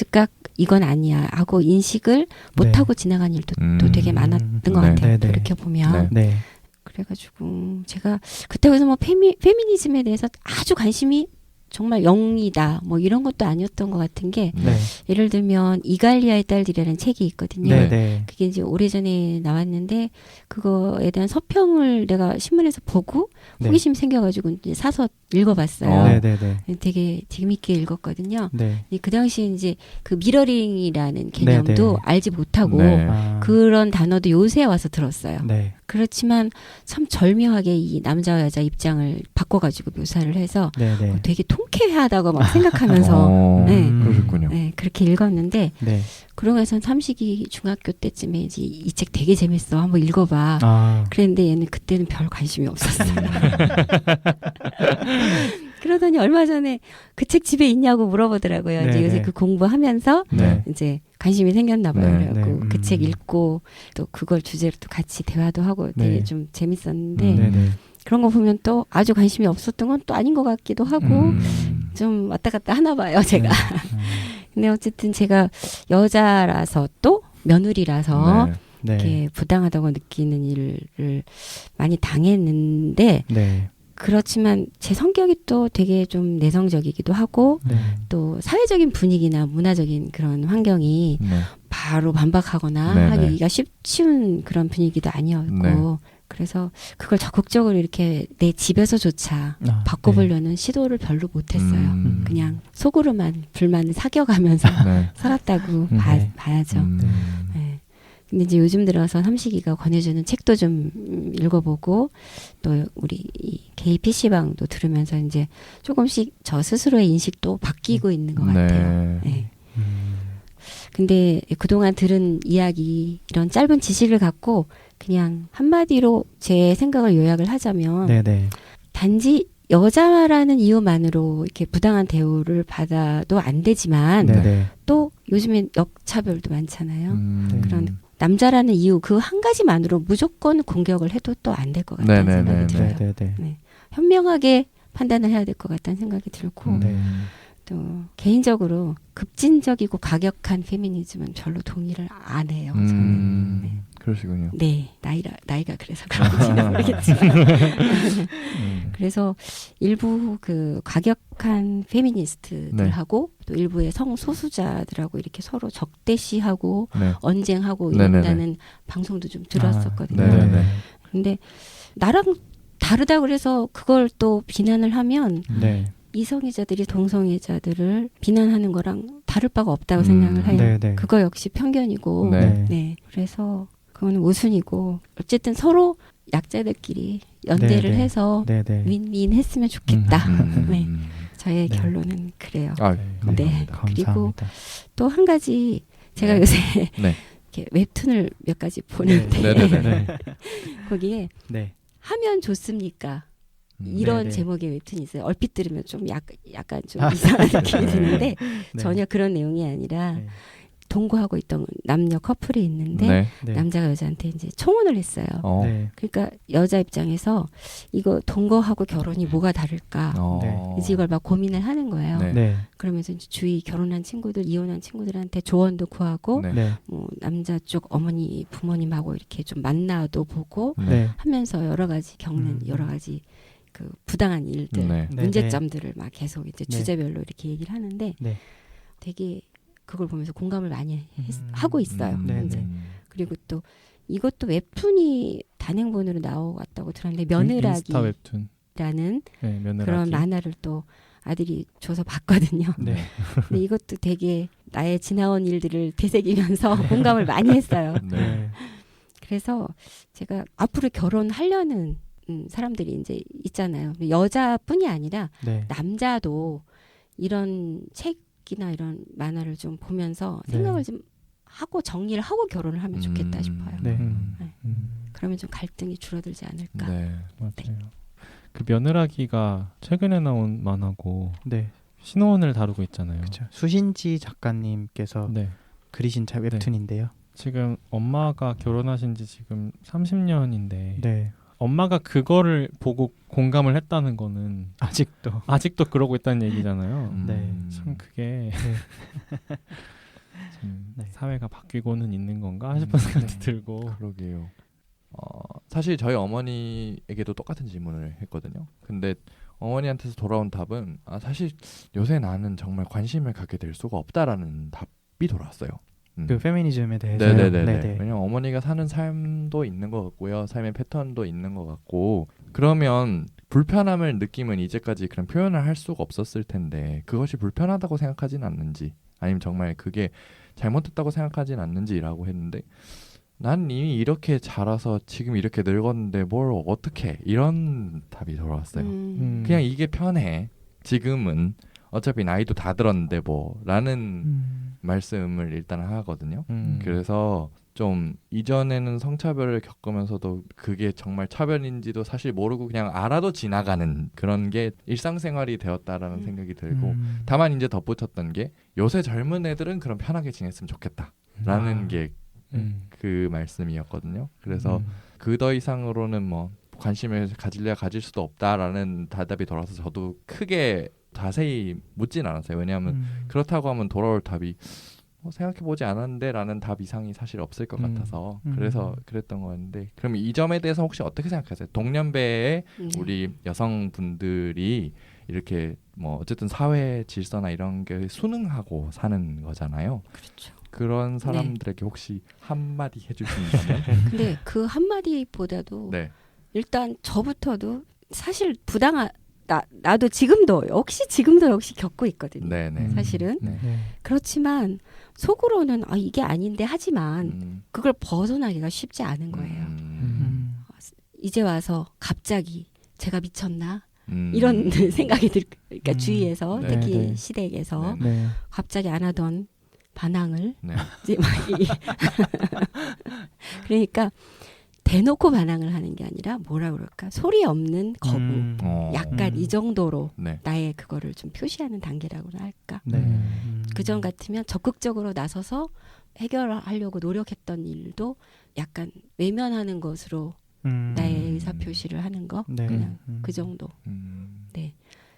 이건 아니야 하고 인식을 못하고 지나간 일도 또 되게 많았던 것 네. 같아요. 네, 네. 돌이켜보면. 네. 네. 그래가지고 제가 그때 그래서 뭐 페미니즘에 대해서 아주 관심이 정말 0이다 뭐 이런 것도 아니었던 것 같은 게 네. 예를 들면 이갈리아의 딸들이라는 책이 있거든요. 네. 네. 그게 이제 오래전에 나왔는데 그거에 대한 서평을 내가 신문에서 보고 네. 호기심 생겨가지고 이제 사서 읽어봤어요. 네. 네. 네. 되게 재밌게 읽었거든요. 네. 그 당시에 이제 그 미러링이라는 개념도 네. 알지 못하고 네. 아. 그런 단어도 요새 와서 들었어요. 네. 그렇지만 참 절묘하게 이 남자와 여자 입장을 바꿔가지고 묘사를 해서 네. 네. 되게 통쾌하다고 막 생각하면서 네. 네. 그러셨군요. 네, 그렇게 읽었는데 네. 그러고 나서 삼식이 중학교 때쯤에 이제 이 책 되게 재밌어 한번 읽어봐. 아. 그랬는데 얘는 그때는 별 관심이 없었어요. 그러더니 얼마 전에 그 책 집에 있냐고 물어보더라고요. 이제 네네. 요새 그 공부하면서 네. 이제 관심이 생겼나 봐요. 네, 그래갖고 네. 그 책 읽고 또 그걸 주제로 또 같이 대화도 하고 되게 네. 좀 재밌었는데 네. 네. 그런 거 보면 또 아주 관심이 없었던 건 또 아닌 것 같기도 하고 좀 왔다 갔다 하나 봐요, 제가. 근데 어쨌든 제가 여자라서 또 며느리라서 네. 이렇게 부당하다고 느끼는 일을 많이 당했는데 네. 그렇지만 제 성격이 또 되게 좀 내성적이기도 하고 네. 또 사회적인 분위기나 문화적인 그런 환경이 네. 바로 반박하거나 네네. 하기가 쉬운 그런 분위기도 아니었고 네. 그래서 그걸 적극적으로 이렇게 내 집에서조차 아, 바꿔보려는 시도를 별로 못했어요. 그냥 속으로만 불만을 사겨가면서 네. 살았다고 네. 봐야죠. 음. 네. 근데 이제 요즘 들어서 삼식이가 권해주는 책도 좀 읽어보고 또 우리 이 게이 PC방도 들으면서 이제 조금씩 저 스스로의 인식도 바뀌고 있는 것 같아요. 네. 네. 근데 그동안 들은 이야기 이런 짧은 지식을 갖고 그냥 한마디로 제 생각을 요약을 하자면 네. 네. 단지 여자라는 이유만으로 이렇게 부당한 대우를 받아도 안 되지만 네. 네. 또 요즘엔 역차별도 많잖아요. 네. 그런 남자라는 이유 그 한 가지만으로 무조건 공격을 해도 또 안 될 것 같다는 네네네. 생각이 들어요. 네. 네. 네. 현명하게 판단을 해야 될 것 같다는 생각이 들고 네. 또 개인적으로 급진적이고 가격한 페미니즘은 별로 동의를 안 해요. 저는. 네. 그러시군요. 네, 나이가 그래서 그런지는 모르겠지만. 그래서 일부 그 과격한 페미니스트들하고 또 일부의 성소수자들하고 이렇게 서로 적대시하고 네. 언쟁하고 네네네. 이런다는 방송도 좀 들었었거든요. 아, 네네네. 근데 나랑 다르다 그래서 그걸 또 비난을 하면 네. 이성애자들이 동성애자들을 비난하는 거랑 다를 바가 없다고 생각을 해요. 네. 네. 그거 역시 편견이고 네. 네. 그래서 그거는 모순이고 어쨌든 서로 약자들끼리 연대를 네, 네. 해서 네. 네. 윈윈 했으면 좋겠다. 네. 저의 네. 결론은 그래요. 아, 네. 감사합니다. 그리고 감사합니다. 또 한 가지 제가 네. 요새 네. 이렇게 웹툰을 몇 가지 보는데 네네네. 거기에 네. 하면 좋습니까? 이런 네네. 제목의 웹툰이 있어요. 얼핏 들으면 좀 약간 좀 이상한 느낌이 드는데 네. 전혀 그런 내용이 아니라 네. 동거하고 있던 남녀 커플이 있는데 네. 네. 남자가 여자한테 이제 청혼을 했어요. 네. 그러니까 여자 입장에서 이거 동거하고 결혼이 뭐가 다를까? 어. 이제 이걸 막 고민을 하는 거예요. 네. 네. 그러면서 이제 주위 결혼한 친구들, 이혼한 친구들한테 조언도 구하고 네. 네. 뭐 남자 쪽 어머니, 부모님하고 이렇게 좀 만나도 보고 네. 하면서 여러 가지 겪는 여러 가지 그 부당한 일들, 네. 문제점들을 막 계속 이제 네. 주제별로 이렇게 얘기를 하는데 네. 되게 그걸 보면서 공감을 많이 하고 있어요. 네, 이제 네. 그리고 또 이것도 웹툰이 단행본으로 나왔다고 들었는데 인스타 며느라기라는 웹툰. 네, 며느라기. 그런 만화를 또 아들이 줘서 봤거든요. 네. 근데 이것도 되게 나의 지나온 일들을 되새기면서 공감을 많이 했어요. 네. 그래서 제가 앞으로 결혼하려는 사람들이 이제 있잖아요. 여자뿐이 아니라 네. 남자도 이런 책이나 이런 만화를 좀 보면서 네. 생각을 좀 하고 정리를 하고 결혼을 하면 좋겠다 싶어요. 네. 그러면 좀 갈등이 줄어들지 않을까. 네. 맞아요. 그 며느라기가 최근에 나온 만화고 네, 신혼을 다루고 있잖아요. 그렇죠. 수신지 작가님께서 네. 그리신 웹툰인데요. 지금 엄마가 결혼하신 지 지금 30년인데 네, 엄마가 그거를 보고 공감을 했다는 거는 아직도 그러고 있다는 얘기잖아요. 네. 참 그게 참 네. 사회가 바뀌고는 있는 건가 싶은 생각도 들고. 그러게요. 사실 저희 어머니에게도 똑같은 질문을 했거든요. 근데 어머니한테서 돌아온 답은 사실 요새 나는 정말 관심을 갖게 될 수가 없다라는 답이 돌아왔어요. 그 페미니즘에 대해서. 네네네. 왜냐면 어머니가 사는 삶도 있는 것 같고요. 삶의 패턴도 있는 것 같고 그러면 불편함을 느끼면 이제까지 그런 표현을 할 수가 없었을 텐데 그것이 불편하다고 생각하진 않는지 아니면 정말 그게 잘못됐다고 생각하진 않는지라고 했는데 난 이미 이렇게 자라서 지금 이렇게 늙었는데 뭘 어떻게 이런 답이 돌아왔어요. 그냥 이게 편해. 지금은 어차피 나이도 다 들었는데 뭐 라는 말씀을 일단 하거든요. 그래서 좀 이전에는 성차별을 겪으면서도 그게 정말 차별인지도 사실 모르고 그냥 알아도 지나가는 그런 게 일상생활이 되었다라는 생각이 들고 다만 이제 덧붙였던 게 요새 젊은 애들은 그럼 편하게 지냈으면 좋겠다라는 게 그 말씀이었거든요. 그래서 그 더 이상으로는 뭐 관심을 가질래야 가질 수도 없다라는 대답이 돌아서 저도 크게 자세히 묻진 않았어요. 왜냐하면 그렇다고 하면 돌아올 답이 생각해보지 않았는데 라는 답 이상이 사실 없을 것 같아서 그래서 그랬던 거였는데 그럼 이 점에 대해서 혹시 어떻게 생각하세요? 동년배의 우리 여성분들이 이렇게 뭐 어쨌든 사회 질서나 이런 게 순응하고 사는 거잖아요. 그렇죠. 그런 사람들에게 혹시 한마디 해주신다면? 근데 그 한마디보다도 네. 일단 저부터도 사실 나도 지금도 역시 겪고 있거든요. 네네. 사실은. 네. 그렇지만 속으로는 이게 아닌데 하지만 그걸 벗어나기가 쉽지 않은 거예요. 이제 와서 갑자기 제가 미쳤나? 이런 생각이 그러니까 주위에서 네. 특히 네. 시댁에서 네. 갑자기 안 하던 반항을 네. 이제 막 그러니까 대놓고 반항을 하는 게 아니라 뭐라 그럴까 소리 없는 거부 약간 이 정도로 네. 나의 그거를 좀 표시하는 단계라고나 할까. 네. 그전 같으면 적극적으로 나서서 해결하려고 노력했던 일도 약간 외면하는 것으로 나의 의사 표시를 하는 거 네. 그냥 그 정도. 네.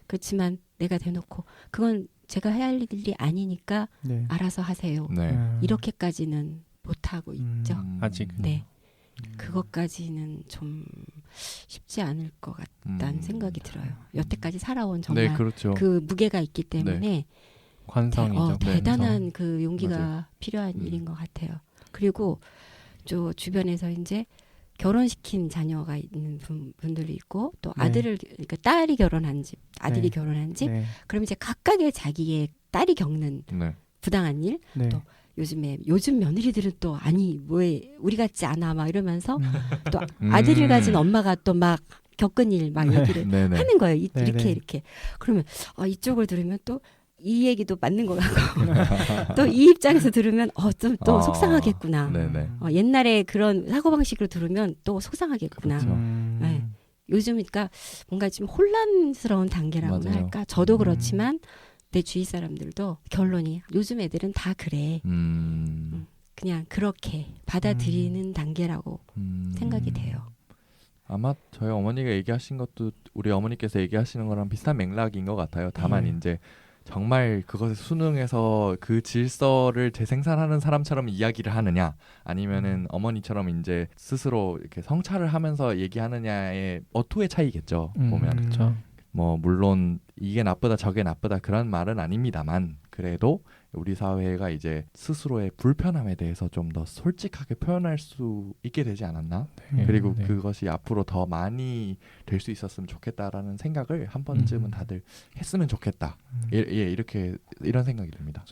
그렇지만 내가 대놓고 그건 제가 해야 할 일이 아니니까 네. 알아서 하세요. 네. 이렇게까지는 못 하고 있죠. 아직은. 네. 그것까지는 좀 쉽지 않을 것 같다는 생각이 들어요. 여태까지 살아온 정말 네, 그렇죠. 그 무게가 있기 때문에 관성이죠. 대단한 그 용기가 맞아요. 필요한 일인 것 같아요. 그리고 저 주변에서 이제 결혼시킨 자녀가 있는 분들이 있고 또 네. 그러니까 딸이 결혼한 집, 아들이 네. 결혼한 집, 네. 그럼 이제 각각의 자기의 딸이 겪는 네. 부당한 일, 네. 또 요즘 며느리들은 또 아니 왜 우리 같지 않아 막 이러면서 또 아들을 가진 엄마가 또 막 겪은 일 막 얘기를 네네. 하는 거예요. 네네. 이렇게 그러면 이쪽을 들으면 또 이 얘기도 맞는 것 같고 또 이 입장에서 들으면 좀 또 속상하겠구나. 네네. 옛날에 그런 사고방식으로 들으면 또 속상하겠구나. 그렇죠. 네. 요즘 그러니까 뭔가 좀 혼란스러운 단계라고나 맞아요. 할까. 저도 그렇지만 내 주위 사람들도 결론이 요즘 애들은 다 그래. 그냥 그렇게 받아들이는 단계라고 생각이 돼요. 아마 저희 어머니가 얘기하신 것도 우리 어머니께서 얘기하시는 거랑 비슷한 맥락인 것 같아요. 다만 이제 정말 그것에 순응해서 그 질서를 재생산하는 사람처럼 이야기를 하느냐 아니면은 어머니처럼 이제 스스로 이렇게 성찰을 하면서 얘기하느냐의 어투의 차이겠죠. 보면 그렇죠. 뭐 물론 이게 나쁘다 저게 나쁘다 그런 말은 아닙니다만 그래도 우리 사회가 이제 스스로의 불편함에 대해서 좀 더 솔직하게 표현할 수 있게 되지 않았나? 네. 그리고 네. 그것이 앞으로 더 많이 될 수 있었으면 좋겠다라는 생각을 한 번쯤은 다들 했으면 좋겠다. 이렇게 이런 생각이 듭니다.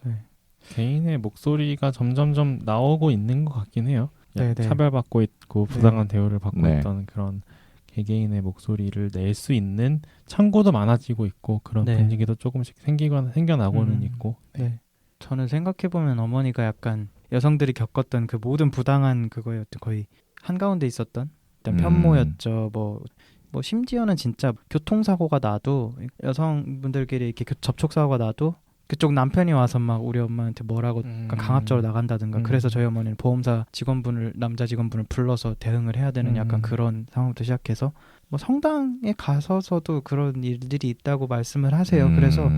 개인의 목소리가 점점점 나오고 있는 것 같긴 해요. 네네. 차별받고 있고 부당한 대우를 받고 네. 있던 그런 개개인의 목소리를 낼 수 있는 창구도 많아지고 있고 그런 네. 분위기도 조금씩 생겨나고는 있고. 네. 저는 생각해보면 어머니가 약간 여성들이 겪었던 그 모든 부당한 그거였죠. 거의 한가운데 있었던 일단 편모였죠. 뭐 심지어는 진짜 교통사고가 나도 여성분들끼리 이렇게 접촉사고가 나도 그쪽 남편이 와서 막 우리 엄마한테 뭐라고 강압적으로 나간다든가 그래서 저희 어머니는 보험사 남자 직원분을 불러서 대응을 해야 되는 약간 그런 상황부터 시작해서 뭐 성당에 가서도 그런 일들이 있다고 말씀을 하세요. 그래서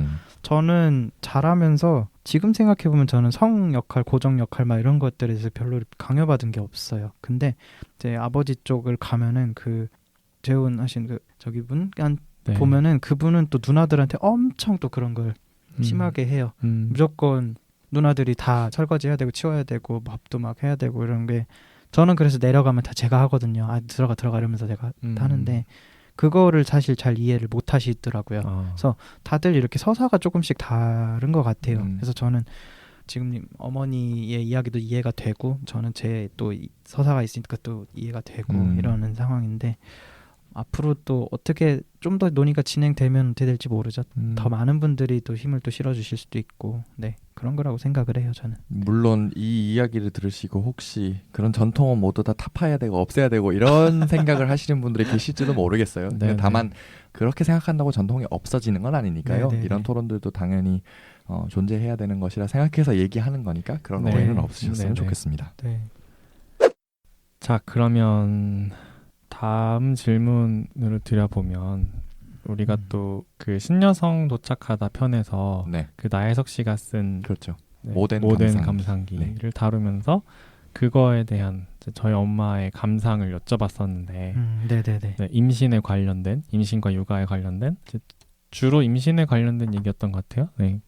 저는 자라면서 지금 생각해보면 저는 성 역할, 고정 역할 막 이런 것들에 대해서 별로 강요받은 게 없어요. 근데 제 아버지 쪽을 가면은 그 재혼하신 그 저기 분 네. 보면은 그분은 또 누나들한테 엄청 또 그런 걸 심하게 해요. 무조건 누나들이 다 설거지 해야 되고 치워야 되고 밥도 막 해야 되고 이런 게 저는 그래서 내려가면 다 제가 하거든요. 아 들어가 이러면서 제가 하는데 그거를 사실 잘 이해를 못 하시더라고요. 그래서 다들 이렇게 서사가 조금씩 다른 것 같아요. 그래서 저는 지금 어머니의 이야기도 이해가 되고 저는 제 또 서사가 있으니까 또 이해가 되고 이러는 상황인데 앞으로 또 어떻게 좀 더 논의가 진행되면 어떻게 될지 모르죠. 더 많은 분들이 또 힘을 또 실어주실 수도 있고 네 그런 거라고 생각을 해요 저는. 물론 이 이야기를 들으시고 혹시 그런 전통은 모두 다 타파해야 되고 없애야 되고 이런 생각을 하시는 분들이 계실지도 모르겠어요. 네, 다만 그렇게 생각한다고 전통이 없어지는 건 아니니까요. 네, 네, 이런 네. 토론들도 당연히 존재해야 되는 것이라 생각해서 얘기하는 거니까 그런 네. 오해는 없으셨으면 네, 네. 좋겠습니다. 네. 자, 그러면 다음 질문을 드려보면 우리가 또 그 신여성 도착하다 편에서 네, 그 나혜석 씨가 쓴 그렇죠. 네, 모든 감상기를 네. 다루면서 그거에 대한 이제 저희 엄마의 감상을 여쭤봤었는데 네네네. 네, 임신과 육아에 관련된 이제 주로 임신에 관련된 얘기였던 것 같아요. 네.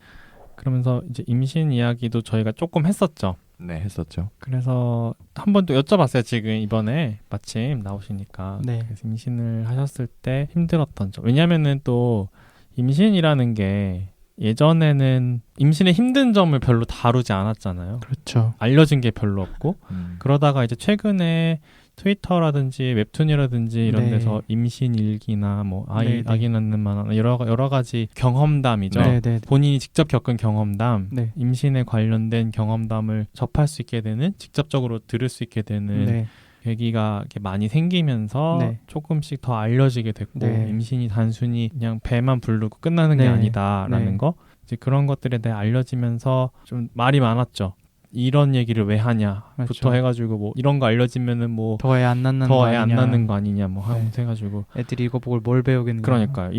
그러면서 이제 임신 이야기도 저희가 조금 했었죠. 네, 했었죠. 그래서 한 번 또 여쭤봤어요. 지금 이번에 마침 나오시니까. 네. 그래서 임신을 하셨을 때 힘들었던 점. 왜냐면은 또 임신이라는 게 예전에는 임신의 힘든 점을 별로 다루지 않았잖아요. 그렇죠. 알려진 게 별로 없고 그러다가 이제 최근에 트위터라든지 웹툰이라든지 이런 네. 데서 임신 일기나 뭐 네, 네. 아기 낳는 만화 여러 가지 경험담이죠. 네네. 본인이 직접 겪은 경험담, 네. 임신에 관련된 경험담을 접할 수 있게 되는, 직접적으로 들을 수 있게 되는 네. 계기가 이렇게 많이 생기면서 네. 조금씩 더 알려지게 됐고 네. 임신이 단순히 그냥 배만 부르고 끝나는 게 네. 아니다라는 네. 거 이제 그런 것들에 대해 알려지면서 좀 말이 많았죠. 이런 얘기를 왜 하냐부터 그렇죠. 해가지고 뭐 이런 거 알려지면은 뭐 더 애 안 낳는 더 거 애 안 아니냐. 낳는 거 아니냐 뭐 네. 하면서 해가지고 애들이 이거 보고 뭘 배우겠냐. 그러니까요.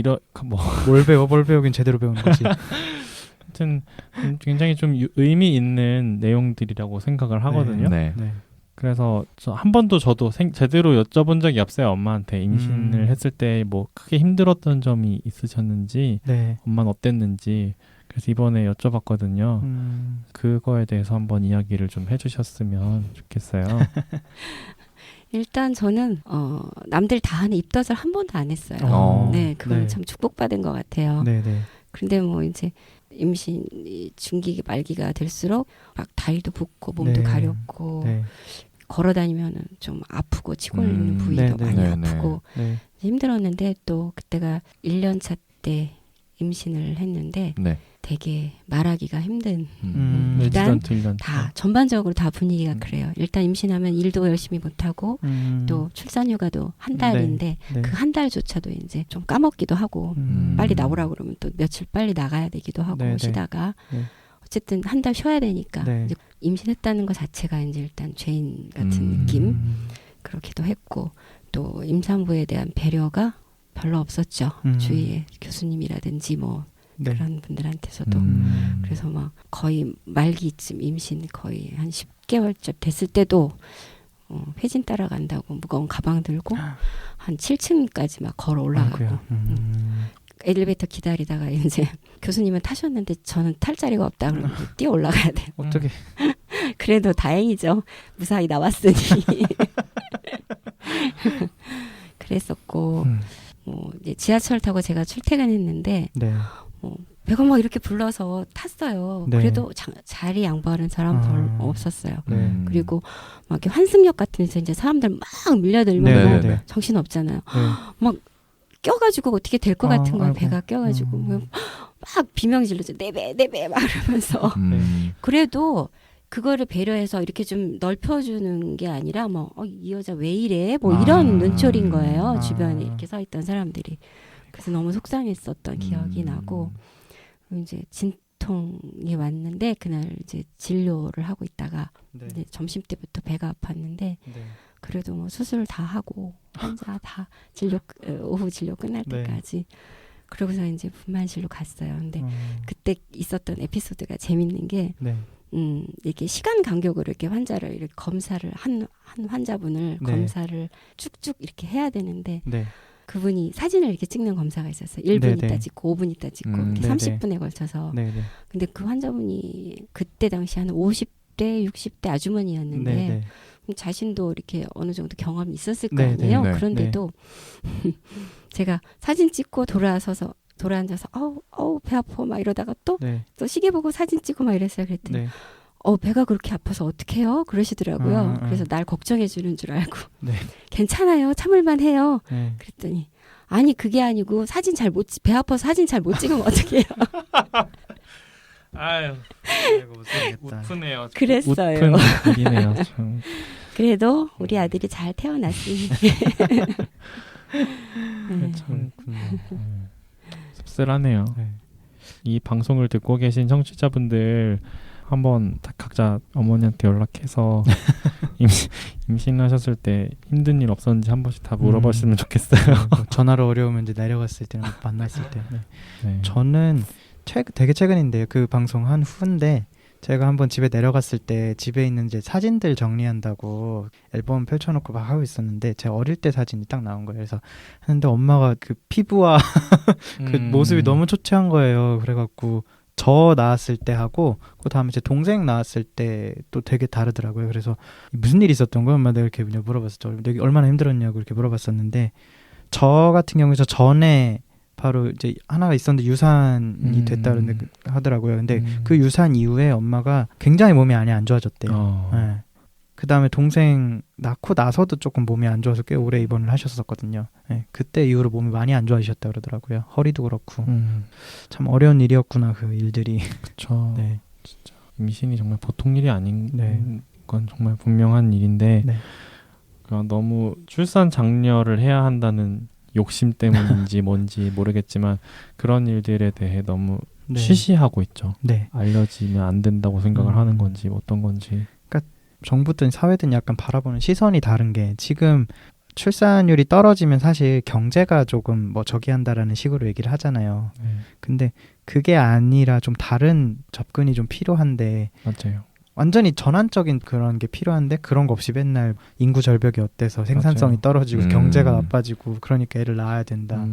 뭐 뭘 배우긴 제대로 배우는 거지. 하여튼 굉장히 좀 의미 있는 내용들이라고 생각을 하거든요. 네. 네. 그래서 한 번도 저도 제대로 여쭤본 적이 없어요. 엄마한테 임신을 했을 때 뭐 크게 힘들었던 점이 있으셨는지 네. 엄마는 어땠는지 그래서 이번에 여쭤봤거든요. 그거에 대해서 한번 이야기를 좀 해주셨으면 좋겠어요. 일단 저는 남들 다 하는 입덧을 한 번도 안 했어요. 네, 그건 네. 참 축복받은 것 같아요. 네네. 그런데 뭐 이제 임신 중기 말기가 될수록 막 다리도 붓고 몸도 네. 가렵고 네. 걸어 다니면은 좀 아프고 치골 있는 부위도 네, 네. 많이 네, 네. 아프고 네. 힘들었는데 또 그때가 1년차 때 임신을 했는데 네. 되게 말하기가 힘든 일단 일단 1년 다 전반적으로 다 분위기가 그래요. 일단 임신하면 일도 열심히 못하고 또 출산휴가도 한 달인데 네. 그 한 달조차도 이제 좀 까먹기도 하고 빨리 나오라고 그러면 또 며칠 빨리 나가야 되기도 하고 네, 네. 쉬다가 네. 어쨌든 한 달 쉬어야 되니까 네. 이제 임신했다는 것 자체가 이제 일단 죄인 같은 느낌 그렇기도 했고 또 임산부에 대한 배려가 별로 없었죠. 주위에 교수님이라든지 뭐 네. 그런 분들한테서도 그래서 막 거의 말기쯤 임신 거의 한 10개월쯤 됐을 때도 회진 따라간다고 무거운 가방 들고 한 7층까지 막 걸어 올라가고 엘리베이터 기다리다가 이제 교수님은 타셨는데 저는 탈 자리가 없다 그러면 뛰어 올라가야 돼요. 어떻게? 그래도 다행이죠. 무사히 나왔으니. 그랬었고 뭐 이제 지하철 타고 제가 출퇴근했는데 네. 배가 막 이렇게 불러서 탔어요. 네. 그래도 자리 양보하는 사람 별로 없었어요. 네. 그리고 막 이렇게 환승역 같은 데서 이제 사람들 막 밀려들면 네, 막 네, 네. 정신 없잖아요. 네. 막 껴가지고 어떻게 될 것 같은 거예요. 아이고. 배가 껴가지고 막 비명 질러죠. 내 배 막 이러면서. 네. 그래도 그거를 배려해서 이렇게 좀 넓혀주는 게 아니라 뭐 이 여자 왜 이래 뭐 이런 눈초리인 거예요. 주변에 이렇게 서 있던 사람들이. 그래서 너무 속상했었던 기억이 나고 이제 진통이 왔는데 그날 이제 진료를 하고 있다가 네. 이제 점심 때부터 배가 아팠는데 네. 그래도 뭐 수술 다 하고 환자 다 오후 진료 끝날 네. 때까지 그러고서 이제 분만실로 갔어요. 근데 그때 있었던 에피소드가 재밌는 게 네. 이렇게 시간 간격으로 이렇게 환자를 이렇게 검사를 한 환자분을 네. 검사를 쭉쭉 이렇게 해야 되는데 네. 그분이 사진을 이렇게 찍는 검사가 있었어요. 1분 네네. 있다 찍고 5분 있다 찍고 이렇게 네네. 30분에 걸쳐서. 네. 네. 근데 그 환자분이 그때 당시 한 50대, 60대 아주머니였는데 네. 네. 자신도 이렇게 어느 정도 경험이 있었을 거 네네. 아니에요. 네. 그런데도 제가 사진 찍고 돌아앉아서 어우 배 아파 막 이러다가 또 네. 시계 보고 사진 찍고 막 이랬어요. 그랬더니 네. 배가 그렇게 아파서 어떡해요? 그러시더라고요. 그래서 날 걱정해 주는 줄 알고 네. 괜찮아요. 참을만 해요. 네. 그랬더니 아니 그게 아니고 배 아파서 사진 잘 못 찍으면 어떡해요? 아유, 못하겠다. 웃프네요. 그랬어요. 웃픈 일이네요. 참. 그래도 우리 아들이 잘 태어났으니. 네. 참 씁쓸하네요. 네. 이 방송을 듣고 계신 청취자분들 한번 각자 어머니한테 연락해서 임신하셨을 때 힘든 일 없었는지 한 번씩 다 물어보시면 좋겠어요. 전화로 어려우면 이제 내려갔을 때는 만났을 때. 네. 네. 저는 되게 최근인데요. 그 방송 한 후인데 제가 한번 집에 내려갔을 때 집에 있는 이제 사진들 정리한다고 앨범 펼쳐놓고 막 하고 있었는데 제 어릴 때 사진이 딱 나온 거예요. 그래서 하는데 엄마가 그 피부와 그 모습이 너무 초췌한 거예요. 그래갖고 저 낳았을 때 하고 그 다음에 제 동생 낳았을 때 또 되게 다르더라고요. 그래서 무슨 일이 있었던 거야? 엄마 내가 이렇게 물어봤었죠. 내가 얼마나 힘들었냐고 이렇게 물어봤었는데 저 같은 경우에 저 전에 바로 이제 하나가 있었는데 유산이 됐다 하더라고요. 근데 그 유산 이후에 엄마가 굉장히 몸이 많이 안 좋아졌대요. 네. 그 다음에 동생 낳고 나서도 조금 몸이 안 좋아서 꽤 오래 입원을 하셨었거든요. 네. 그때 이후로 몸이 많이 안 좋아지셨다 그러더라고요. 허리도 그렇고 참 어려운 일이었구나 그 일들이. 그렇죠. 네. 진짜 임신이 정말 보통 일이 아닌 네. 건 정말 분명한 일인데 네. 너무 출산 장려를 해야 한다는 욕심 때문인지 뭔지 모르겠지만 그런 일들에 대해 너무 네. 쉬쉬하고 있죠. 네. 알려지면 안 된다고 생각을 하는 건지 어떤 건지. 정부든 사회든 약간 바라보는 시선이 다른 게 지금 출산율이 떨어지면 사실 경제가 조금 뭐 저기한다라는 식으로 얘기를 하잖아요. 근데 그게 아니라 좀 다른 접근이 좀 필요한데 맞아요. 완전히 전환적인 그런 게 필요한데 그런 거 없이 맨날 인구 절벽이 어때서 생산성이 맞아요. 떨어지고 경제가 나빠지고 그러니까 애를 낳아야 된다.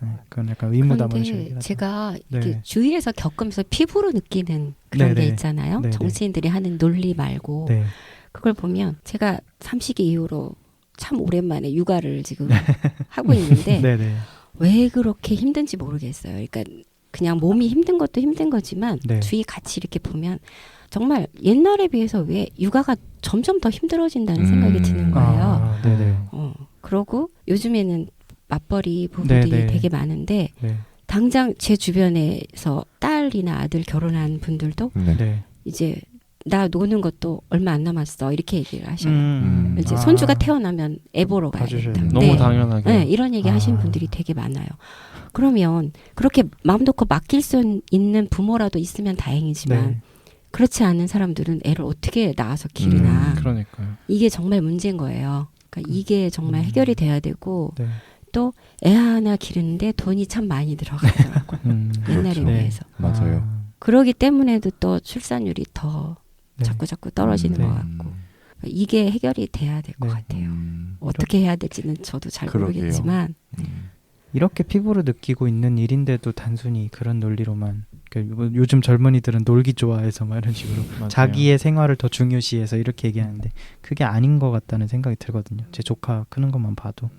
네, 그건 약간 의무담을 그런데 제가 이렇게 네. 주위에서 겪으면서 피부로 느끼는 그런 네네. 게 있잖아요. 네네. 정치인들이 하는 논리 말고 네. 그걸 보면 제가 삼식이 이후로 참 오랜만에 육아를 지금 하고 있는데 네네. 왜 그렇게 힘든지 모르겠어요. 그러니까 그냥 몸이 힘든 것도 힘든 거지만 네. 주위 같이 이렇게 보면 정말 옛날에 비해서 왜 육아가 점점 더 힘들어진다는 생각이 드는 거예요. 아, 네네. 그러고 요즘에는 맞벌이 부부들이 네네. 되게 많은데 네. 당장 제 주변에서 딸이나 아들 결혼한 분들도 네. 이제 나 노는 것도 얼마 안 남았어 이렇게 얘기를 하셔요. 이제 아. 손주가 태어나면 애 보러 봐주셔야 가야겠다. 돼요. 너무 네. 당연하게. 네, 이런 얘기 하신 분들이 되게 많아요. 그러면 그렇게 마음 놓고 맡길 수 있는 부모라도 있으면 다행이지만 네. 그렇지 않은 사람들은 애를 어떻게 낳아서 기르나. 그러니까요. 이게 정말 문제인 거예요. 그러니까 이게 정말 해결이 돼야 되고 네. 또 애 하나 기르는데 돈이 참 많이 들어가더라고요. 옛날에 그렇죠. 비해서. 맞아요. 그러기 때문에도 또 출산율이 더 네. 자꾸 떨어지는 네. 것 같고 이게 해결이 돼야 될 것 네. 같아요. 어떻게 해야 될지는 저도 잘 그러게요. 모르겠지만 이렇게 피부로 느끼고 있는 일인데도 단순히 그런 논리로만 그러니까 요즘 젊은이들은 놀기 좋아해서 막 이런 식으로 맞아요. 자기의 생활을 더 중요시해서 이렇게 얘기하는데 그게 아닌 것 같다는 생각이 들거든요. 제 조카 크는 것만 봐도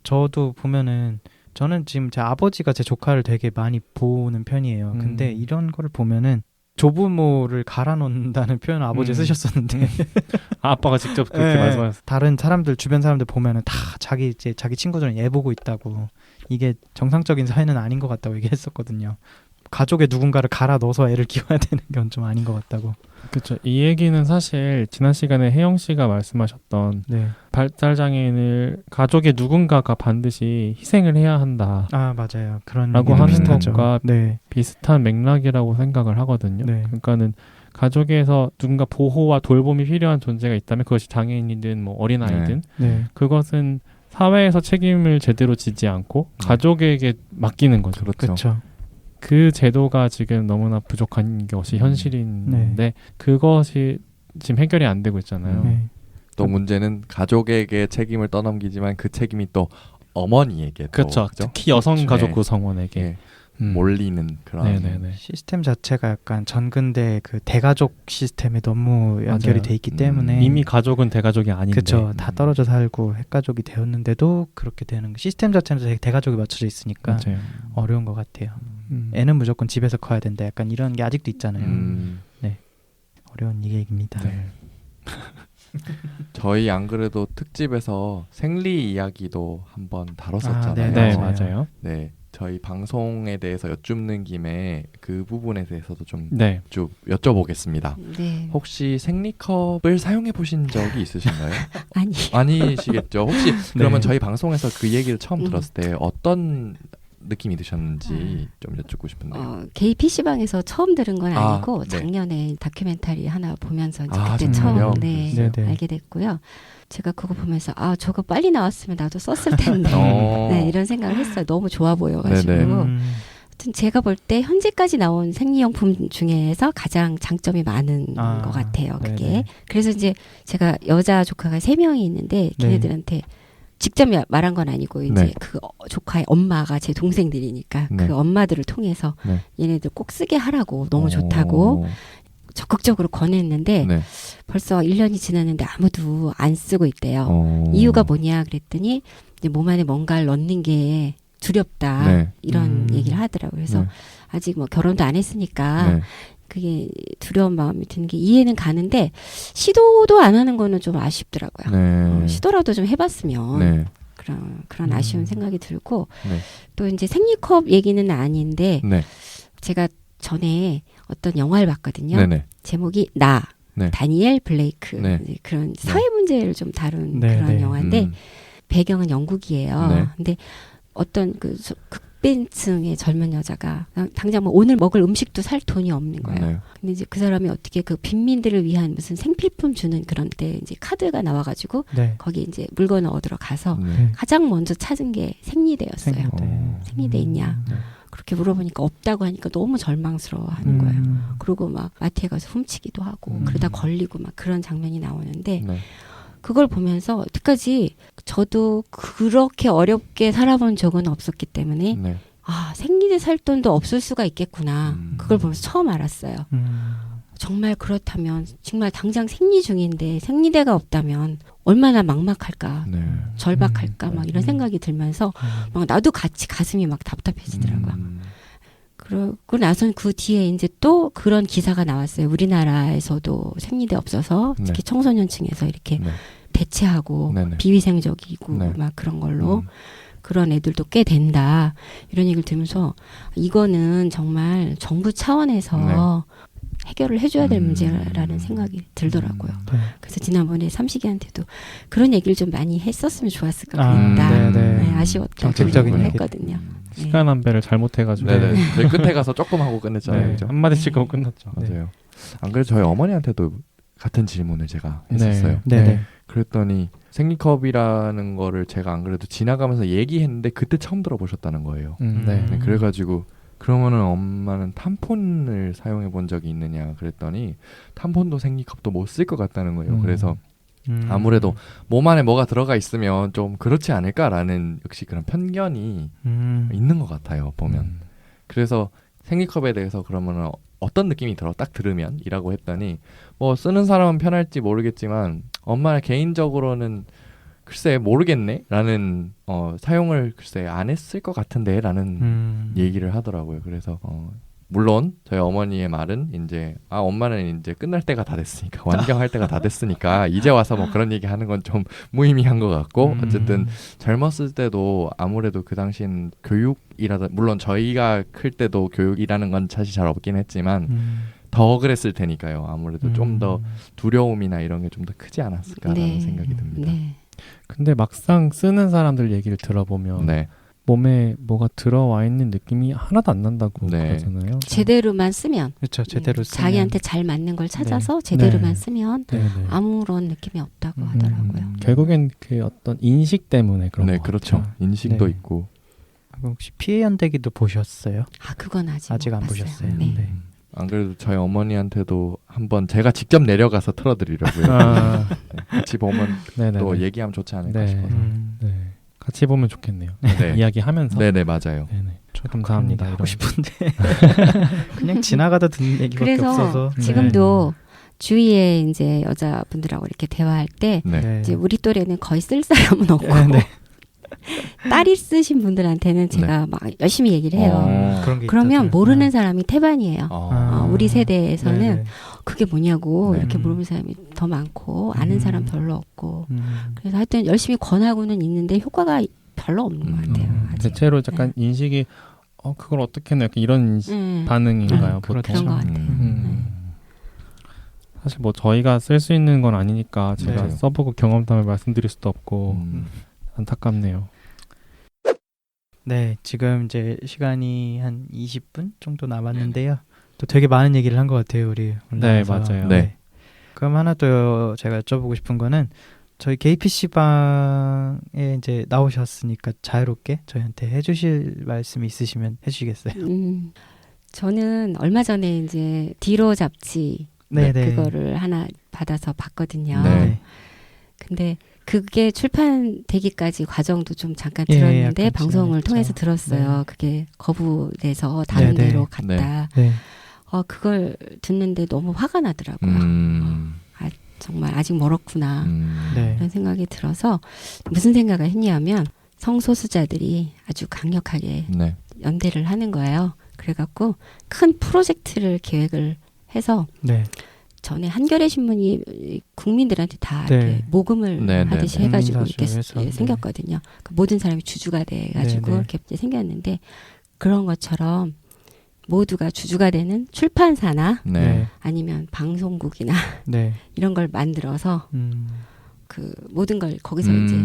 저도 보면은 저는 지금 제 아버지가 제 조카를 되게 많이 보는 편이에요. 근데 이런 거를 보면은 조부모를 갈아놓는다는 표현을 아버지 쓰셨었는데 아빠가 직접 그렇게 네. 말씀하셨어요. 다른 사람들 주변 사람들 보면은 다 자기 친구들은 애 보고 있다고 이게 정상적인 사회는 아닌 것 같다고 얘기했었거든요. 가족의 누군가를 갈아 넣어서 애를 키워야 되는 건 좀 아닌 것 같다고. 그렇죠. 이 얘기는 사실 지난 시간에 혜영 씨가 말씀하셨던 네. 발달 장애인을 가족의 누군가가 반드시 희생을 해야 한다. 아 맞아요. 그런 라고 얘기는 하는 비슷하죠. 것과 네. 비슷한 맥락이라고 생각을 하거든요. 네. 그러니까는 가족에서 누군가 보호와 돌봄이 필요한 존재가 있다면 그것이 장애인이든 뭐 어린아이든 네. 그것은 사회에서 책임을 제대로 지지 않고 네. 가족에게 맡기는 거죠. 그렇죠. 그렇죠. 그 제도가 지금 너무나 부족한 것이 현실인데 네. 그것이 지금 해결이 안 되고 있잖아요. 네. 또 문제는 가족에게 책임을 떠넘기지만 그 책임이 또 어머니에게 또, 그렇죠. 그죠? 특히 여성 그렇죠. 가족 네. 구성원에게 예, 음. 몰리는 그런 네네네. 시스템 자체가 약간 전근대 그 대가족 시스템에 너무 연결이 맞아요. 돼 있기 때문에 이미 가족은 대가족이 아닌데. 그렇죠. 다 떨어져 살고 핵가족이 되었는데도 그렇게 되는 시스템 자체는 대가족이 맞춰져 있으니까 맞아요. 어려운 것 같아요. 음. 애는 무조건 집에서 커야 된다. 약간 이런 게 아직도 있잖아요. 어려운 얘기입니다. 네. 저희 안 그래도 특집에서 생리 이야기도 한번 다뤘었잖아요. 네, 네, 맞아요. 맞아요. 네, 저희 방송에 대해서 여쭙는 김에 그 부분에 대해서도 좀 네. 여쭤보겠습니다. 네. 혹시 생리컵을 사용해 보신 적이 있으신가요? 아니. 아니시겠죠. 혹시 그러면 네. 저희 방송에서 그 얘기를 처음 음. 들었을 때 어떤 느낌이 드셨는지 좀 여쭙고 싶은데요. 게이 PC방에서 처음 들은 건 아, 아니고 네. 작년에 다큐멘터리 하나 보면서 이제 아, 그때 정말요? 처음 네, 네네. 알게 됐고요. 제가 그거 보면서 저거 빨리 나왔으면 나도 썼을 텐데 어. 네, 이런 생각을 했어요. 너무 좋아 보여가지고. 네네. 하여튼 제가 볼 때 현재까지 나온 생리용품 중에서 가장 장점이 많은 것 같아요. 그게. 네네. 그래서 이제 제가 여자 조카가 3명이 있는데 네. 걔네들한테 직접 말한 건 아니고 이제 네. 그 조카의 엄마가 제 동생들이니까 네. 그 엄마들을 통해서 네. 얘네들 꼭 쓰게 하라고 너무 좋다고 적극적으로 권했는데 네. 벌써 1년이 지났는데 아무도 안 쓰고 있대요. 어. 이유가 뭐냐 그랬더니 이제 몸 안에 뭔가를 넣는 게 두렵다 네. 이런 얘기를 하더라고요. 그래서 네. 아직 뭐 결혼도 안 했으니까 네. 그게 두려운 마음이 드는 게 이해는 가는데 시도도 안 하는 거는 좀 아쉽더라고요. 네. 시도라도 좀 해봤으면 네. 그런 아쉬운 생각이 들고 네. 또 이제 생리컵 얘기는 아닌데 네. 제가 전에 어떤 영화를 봤거든요. 네네. 제목이 네. 다니엘 블레이크 네. 이제 그런 사회 문제를 좀 다룬 네, 그런 네. 영화인데 배경은 영국이에요. 네. 근데 어떤 극빈층의 젊은 여자가 당장 뭐 오늘 먹을 음식도 살 돈이 없는 거예요. 네. 근데 이제 그 사람이 어떻게 그 빈민들을 위한 무슨 생필품 주는 그런 때 이제 카드가 나와가지고 네. 거기 이제 물건을 얻으러 가서 네. 가장 먼저 찾은 게 생리대였어요. 생리대. 생리대 있냐? 네. 그렇게 물어보니까 없다고 하니까 너무 절망스러워하는 거예요. 그리고 막 마트에 가서 훔치기도 하고 그러다 걸리고 막 그런 장면이 나오는데 네. 그걸 보면서 어떡하지? 저도 그렇게 어렵게 살아본 적은 없었기 때문에 네. 생리대 살 돈도 없을 수가 있겠구나. 그걸 보면서 처음 알았어요. 음. 정말 그렇다면 정말 당장 생리 중인데 생리대가 없다면 얼마나 막막할까. 네. 절박할까 막 이런 생각이 들면서 막 나도 같이 가슴이 막 답답해지더라고요. 그러고 나선 그 뒤에 이제 또 그런 기사가 나왔어요. 우리나라에서도 생리대 없어서 네. 특히 청소년층에서 이렇게 네. 대체하고 네네. 비위생적이고 네. 막 그런 걸로 그런 애들도 꽤 된다. 이런 얘기를 들으면서 이거는 정말 정부 차원에서 해결을 해줘야 될 문제라는 생각이 들더라고요. 네. 그래서 지난번에 삼식이한테도 그런 얘기를 좀 많이 했었으면 좋았을 것 아, 같다. 네네. 아쉬웠다. 정책적인 그런 얘기. 했거든요. 시간 안배를 잘못해가지고 네네. 저희 끝에 가서 조금 하고 끝냈잖아요. 네, 그죠? 한마디씩 하고 끝났죠. 네. 맞아요. 안 그래도 저희 어머니한테도 같은 질문을 제가 했었어요. 네네. 그랬더니 생리컵이라는 거를 제가 안 그래도 지나가면서 얘기했는데 그때 처음 들어보셨다는 거예요. 네. 네, 그래가지고 그러면은 엄마는 탐폰을 사용해 본 적이 있느냐 그랬더니 탐폰도 생리컵도 못 쓸 것 같다는 거예요. 그래서 아무래도 몸 안에 뭐가 들어가 있으면 좀 그렇지 않을까라는 역시 그런 편견이 있는 것 같아요. 보면. 그래서 생리컵에 대해서 그러면은 어떤 느낌이 들어? 딱 들으면 이라고 했더니 뭐 쓰는 사람은 편할지 모르겠지만 엄마 개인적으로는 글쎄 모르겠네 라는 사용을 글쎄 안 했을 것 같은데 라는 얘기를 하더라고요. 그래서 물론 저희 어머니의 말은 이제 엄마는 이제 끝날 때가 다 됐으니까 완경할 때가 다 됐으니까 이제 와서 뭐 그런 얘기 하는 건 좀 무의미한 것 같고 어쨌든 젊었을 때도 아무래도 그 당시엔 교육이라든 물론 저희가 클 때도 교육이라는 건 사실 잘 없긴 했지만 더 그랬을 테니까요. 아무래도 좀 더 두려움이나 이런 게 좀 더 크지 않았을까라는 생각이 듭니다. 네. 근데 막상 쓰는 사람들 얘기를 들어보면 네. 몸에 뭐가 들어와 있는 느낌이 하나도 안 난다고 네. 그러잖아요. 제대로만 쓰면 그렇죠. 제대로 쓰면. 자기한테 잘 맞는 걸 찾아서 제대로만 네. 쓰면 네네. 아무런 느낌이 없다고 하더라고요. 결국엔 그 어떤 인식 때문에 그런 네, 것 그렇죠. 같아요. 인식도 네. 있고. 혹시 피해 연대기도 보셨어요? 그건 아직 안 못 봤어요. 보셨어요? 네. 네. 안 그래도 저희 어머니한테도 한번 제가 직접 내려가서 틀어드리려고요. 아, 네, 같이 보면 네네. 또 얘기하면 좋지 않을까 네. 싶어서. 네. 같이 보면 좋겠네요. 네. 이야기하면서. 네네 맞아요. 네네. 저도 감사합니다. 그런 얘기 하고 이런. 싶은데 그냥 지나가다 듣는 얘기밖에 그래서 없어서. 지금도 주위에 이제 여자분들하고 이렇게 대화할 때 네. 이제 우리 또래는 거의 쓸 사람은 없고 네. 딸이 쓰신 분들한테는 제가 막 열심히 얘기를 해요. 그런 게 그러면 있다더라고요. 모르는 사람이 태반이에요. 아. 우리 세대에서는 네네. 그게 뭐냐고 네. 이렇게 모르는 사람이 더 많고 아는 사람 별로 없고 음. 그래서 하여튼 열심히 권하고는 있는데 효과가 별로 없는 것 같아요. 아직. 대체로 약간 인식이 그걸 어떻게 해요? 약간 이런 반응인가요? 보통? 그렇죠. 그런 것 같아요. 사실 뭐 저희가 쓸 수 있는 건 아니니까 제가 네. 써보고 경험담을 말씀드릴 수도 없고 안타깝네요. 네, 지금 이제 시간이 한 20분 정도 남았는데요. 또 되게 많은 얘기를 한 것 같아요, 우리. 네, 올라와서. 맞아요. 네. 그럼 하나 더 제가 여쭤보고 싶은 거는 저희 KPC방에 이제 나오셨으니까 자유롭게 저희한테 해주실 말씀이 있으시면 해주시겠어요? 저는 얼마 전에 이제 디로 잡지 네네. 그거를 하나 받아서 봤거든요. 네. 근데 그게 출판되기까지 과정도 좀 잠깐 예, 들었는데 약간 방송을 지나갔죠. 통해서 들었어요. 네. 그게 거부돼서 다른 네네. 데로 갔다. 네. 그걸 듣는데 너무 화가 나더라고요. 정말 아직 멀었구나. 네. 이런 생각이 들어서 무슨 생각을 했냐면 성소수자들이 아주 강력하게 네. 연대를 하는 거예요. 그래갖고 큰 프로젝트를 계획을 해서 네. 전에 한겨레 신문이 국민들한테 다 네. 이렇게 모금을 네, 네, 하듯이 네. 해가지고 이렇게 해서, 네. 생겼거든요. 그 모든 사람이 주주가 돼가지고 네, 네. 이렇게 이제 생겼는데 그런 것처럼 모두가 주주가 되는 출판사나 네. 아니면 방송국이나 네. 이런 걸 만들어서 그 모든 걸 거기서 이제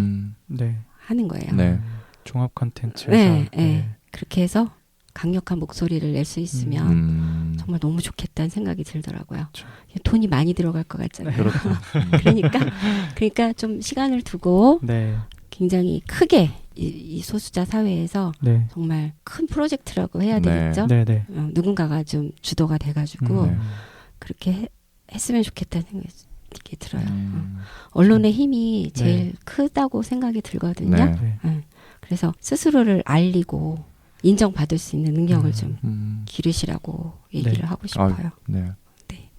네. 하는 거예요. 네. 종합 컨텐츠. 네, 네. 그렇게 해서 강력한 목소리를 낼 수 있으면 정말 너무 좋겠다는 생각이 들더라고요. 그렇죠. 돈이 많이 들어갈 것 같잖아요. 그렇죠. 그러니까 좀 시간을 두고 네. 굉장히 크게 이 소수자 사회에서 네. 정말 큰 프로젝트라고 해야 네. 되겠죠. 네. 네. 누군가가 좀 주도가 돼가지고 네. 그렇게 했으면 좋겠다는 생각이 들어요. 언론의 힘이 제일 크다고 생각이 들거든요. 네. 그래서 스스로를 알리고 인정받을 수 있는 능력을 좀 기르시라고 얘기를 하고 싶어요. 네.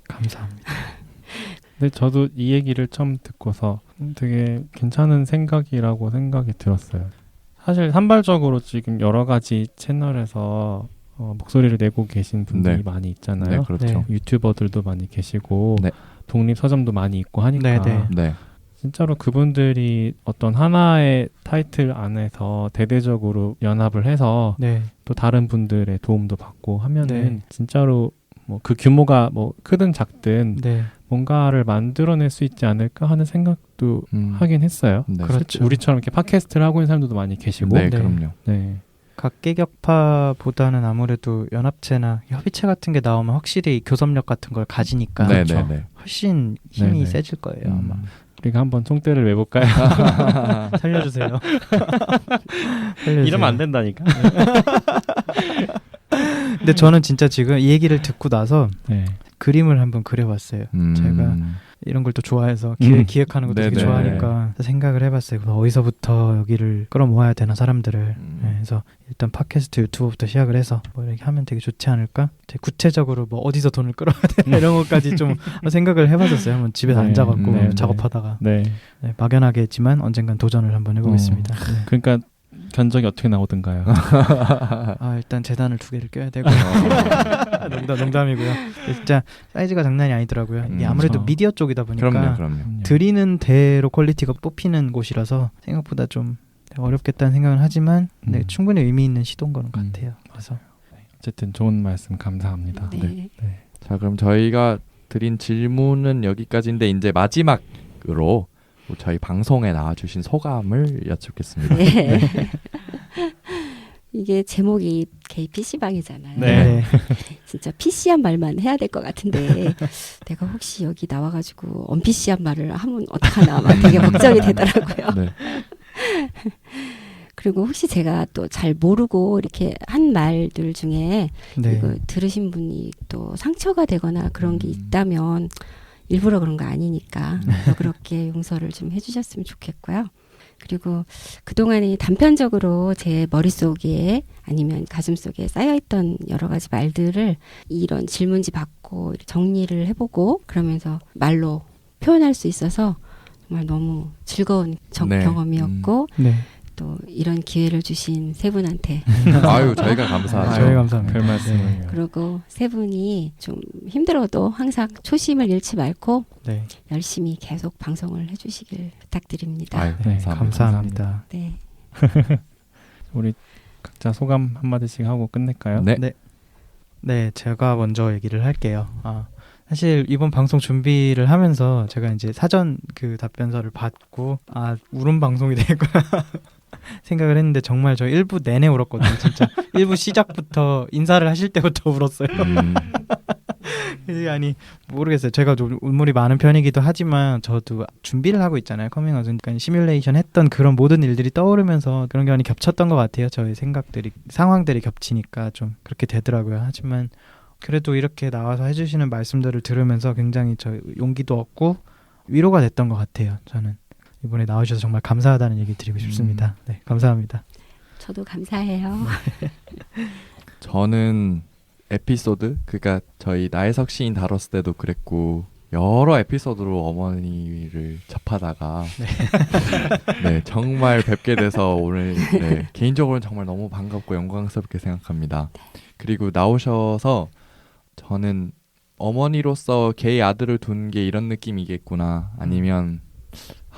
감사합니다. 근데 저도 이 얘기를 처음 듣고서 되게 괜찮은 생각이라고 생각이 들었어요. 사실 산발적으로 지금 여러 가지 채널에서 목소리를 내고 계신 분들이 네. 많이 있잖아요. 네, 그렇죠. 유튜버들도 많이 계시고 네. 독립 서점도 많이 있고 하니까 네, 네. 진짜로 그분들이 어떤 하나의 타이틀 안에서 대대적으로 연합을 해서 네. 또 다른 분들의 도움도 받고 하면은 네. 진짜로 뭐 그 규모가 뭐 크든 작든 네. 뭔가를 만들어낼 수 있지 않을까 하는 생각도 하긴 했어요. 네. 그렇죠. 우리처럼 이렇게 팟캐스트를 하고 있는 사람들도 많이 계시고. 네, 네. 그럼요. 네. 각계격파보다는 아무래도 연합체나 협의체 같은 게 나오면 확실히 교섭력 같은 걸 가지니까 네, 그렇죠. 네, 네. 훨씬 힘이 네네. 세질 거예요. 아마. 우리가 한번 총대를 외볼까요? 살려주세요. 이러면 안 된다니까. 근데 저는 진짜 지금 이 얘기를 듣고 나서 네. 그림을 한번 그려봤어요. 제가 이런 걸 또 좋아해서 기획하는 것도 되게 네네. 좋아하니까 생각을 해봤어요. 그럼 어디서부터 여기를 끌어모아야 되나 사람들을. 네, 그래서 일단 팟캐스트 유튜브부터 시작을 해서 뭐 이렇게 하면 되게 좋지 않을까? 되게 구체적으로 뭐 어디서 돈을 끌어야 되나 이런 것까지 좀 생각을 해봤었어요. 한번 집에서 네. 앉아갖고 네, 네. 작업하다가 네. 네, 막연하게 했지만 언젠간 도전을 한번 해보겠습니다. 네. 그러니까 견적이 어떻게 나오던가요? 일단 재단을 2개를 껴야 되고 농담이고요. 진짜 사이즈가 장난이 아니더라고요. 이게 아무래도 그렇죠. 미디어 쪽이다 보니까 그럼요. 드리는 대로 퀄리티가 뽑히는 곳이라서 생각보다 좀 어렵겠다는 생각은 하지만 네, 충분히 의미 있는 시도인 것 같아요. 그래서 어쨌든 좋은 말씀 감사합니다. 네. 자, 그럼 저희가 드린 질문은 여기까지인데 이제 마지막으로 저희 방송에 나와주신 소감을 여쭙겠습니다. 네. 이게 제목이 게이 PC방이잖아요. 네. 진짜 PC한 말만 해야 될 것 같은데 내가 혹시 여기 나와가지고 언PC한 말을 하면 어떡하나 막 되게 걱정이 되더라고요. 네. 그리고 혹시 제가 또 잘 모르고 이렇게 한 말들 중에 네. 이거 들으신 분이 또 상처가 되거나 그런 게 있다면 일부러 그런 거 아니니까 또 그렇게 용서를 좀 해주셨으면 좋겠고요. 그리고 그동안에 단편적으로 제 머릿속에 아니면 가슴속에 쌓여있던 여러 가지 말들을 이런 질문지 받고 정리를 해보고 그러면서 말로 표현할 수 있어서 정말 너무 즐거운 네. 경험이었고 네. 또 이런 기회를 주신 세 분한테 아유, 저희가 감사하죠. 저희 감사합니다. 별 말씀을. 네. 그리고 세 분이 좀 힘들어도 항상 초심을 잃지 말고 네. 열심히 계속 방송을 해주시길 부탁드립니다. 아유, 네, 감사합니다. 감사합니다. 네. 우리 각자 소감 한마디씩 하고 끝낼까요? 네. 네, 제가 먼저 얘기를 할게요. 사실 이번 방송 준비를 하면서 제가 이제 사전 그 답변서를 받고 울음 방송이 되겠구나 생각을 했는데 정말 저 1부 내내 울었거든요. 진짜 1부 시작부터 인사를 하실 때부터 울었어요. 아니 모르겠어요. 제가 좀 눈물이 많은 편이기도 하지만 저도 준비를 하고 있잖아요. 커밍아웃. 그러니까 시뮬레이션 했던 그런 모든 일들이 떠오르면서 그런 게 많이 겹쳤던 것 같아요. 저의 생각들이 상황들이 겹치니까 좀 그렇게 되더라고요. 하지만 그래도 이렇게 나와서 해주시는 말씀들을 들으면서 굉장히 저 용기도 얻고 위로가 됐던 것 같아요. 저는 이번에 나오셔서 정말 감사하다는 얘기 드리고 싶습니다. 네, 감사합니다. 저도 감사해요. 저는 에피소드, 그러니까 저희 나혜석 시인 다뤘을 때도 그랬고 여러 에피소드로 어머니를 접하다가 네, 정말 뵙게 돼서 오늘 네, 개인적으로는 정말 너무 반갑고 영광스럽게 생각합니다. 그리고 나오셔서 저는 어머니로서 개의 아들을 둔 게 이런 느낌이겠구나, 아니면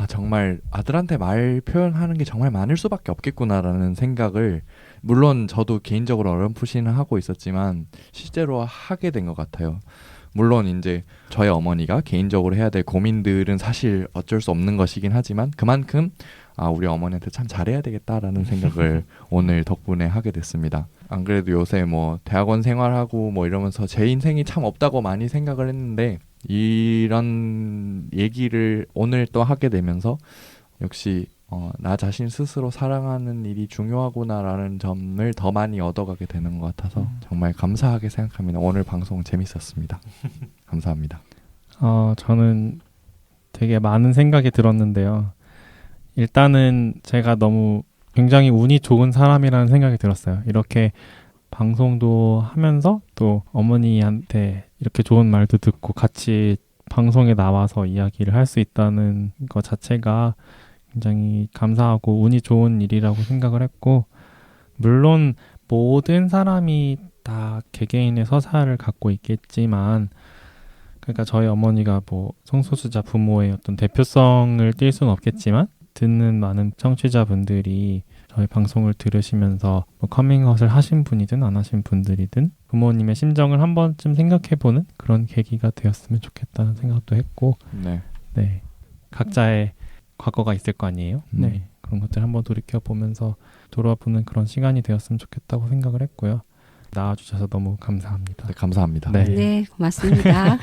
정말 아들한테 말 표현하는 게 정말 많을 수밖에 없겠구나라는 생각을, 물론 저도 개인적으로 어렴풋이는 하고 있었지만 실제로 하게 된 것 같아요. 물론 이제 저희 어머니가 개인적으로 해야 될 고민들은 사실 어쩔 수 없는 것이긴 하지만 그만큼 우리 어머니한테 참 잘해야 되겠다라는 생각을 오늘 덕분에 하게 됐습니다. 안 그래도 요새 뭐 대학원 생활하고 뭐 이러면서 제 인생이 참 없다고 많이 생각을 했는데 이런 얘기를 오늘 또 하게 되면서 역시 나 자신 스스로 사랑하는 일이 중요하구나라는 점을 더 많이 얻어가게 되는 것 같아서 정말 감사하게 생각합니다. 오늘 방송 재밌었습니다. 감사합니다. 저는 되게 많은 생각이 들었는데요. 일단은 제가 너무 굉장히 운이 좋은 사람이라는 생각이 들었어요. 이렇게 방송도 하면서 또 어머니한테 이렇게 좋은 말도 듣고 같이 방송에 나와서 이야기를 할 수 있다는 것 자체가 굉장히 감사하고 운이 좋은 일이라고 생각을 했고, 물론 모든 사람이 다 개개인의 서사를 갖고 있겠지만, 그러니까 저희 어머니가 뭐 성소수자 부모의 어떤 대표성을 띌 수는 없겠지만 듣는 많은 청취자분들이 저희 방송을 들으시면서 뭐 커밍아웃을 하신 분이든 안 하신 분들이든 부모님의 심정을 한 번쯤 생각해보는 그런 계기가 되었으면 좋겠다는 생각도 했고, 네, 각자의 과거가 있을 거 아니에요. 네, 그런 것들 한번 돌이켜보면서 돌아보는 그런 시간이 되었으면 좋겠다고 생각을 했고요. 나와주셔서 너무 감사합니다. 네, 감사합니다. 네, 고맙습니다.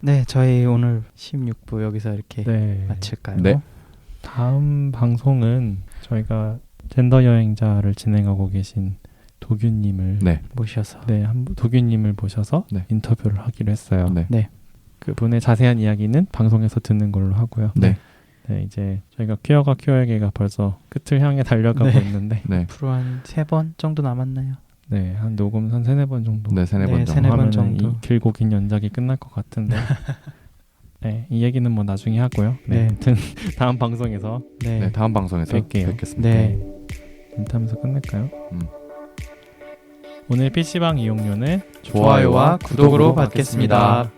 네, 저희 오늘 16부 여기서 이렇게 마칠까요? 네. 다음 방송은 저희가 젠더 여행자를 진행하고 계신 도규님을 모셔서 도규님을 모셔서 인터뷰를 하기로 했어요. 네. 그분의 자세한 이야기는 방송에서 듣는 걸로 하고요. 네, 이제 저희가 퀴어가 퀴어에게가 벌써 끝을 향해 달려가고 있는데 앞으로 한 3번 정도 남았나요? 네, 한 녹음 한 3-4번 정도. 네, 3-4번 정도. 3-4번 하면은 정도. 이 길고 긴 연작이 끝날 것 같은데 네, 이 얘기는 뭐 나중에 하고요. 네, 네. 아무튼 다음 방송에서 네. 네, 다음 방송에서 뵐게요. 뵙겠습니다. 네. 인터뷰에서 끝낼까요? 음. 오늘 PC방 이용료는 좋아요와 구독으로 받겠습니다.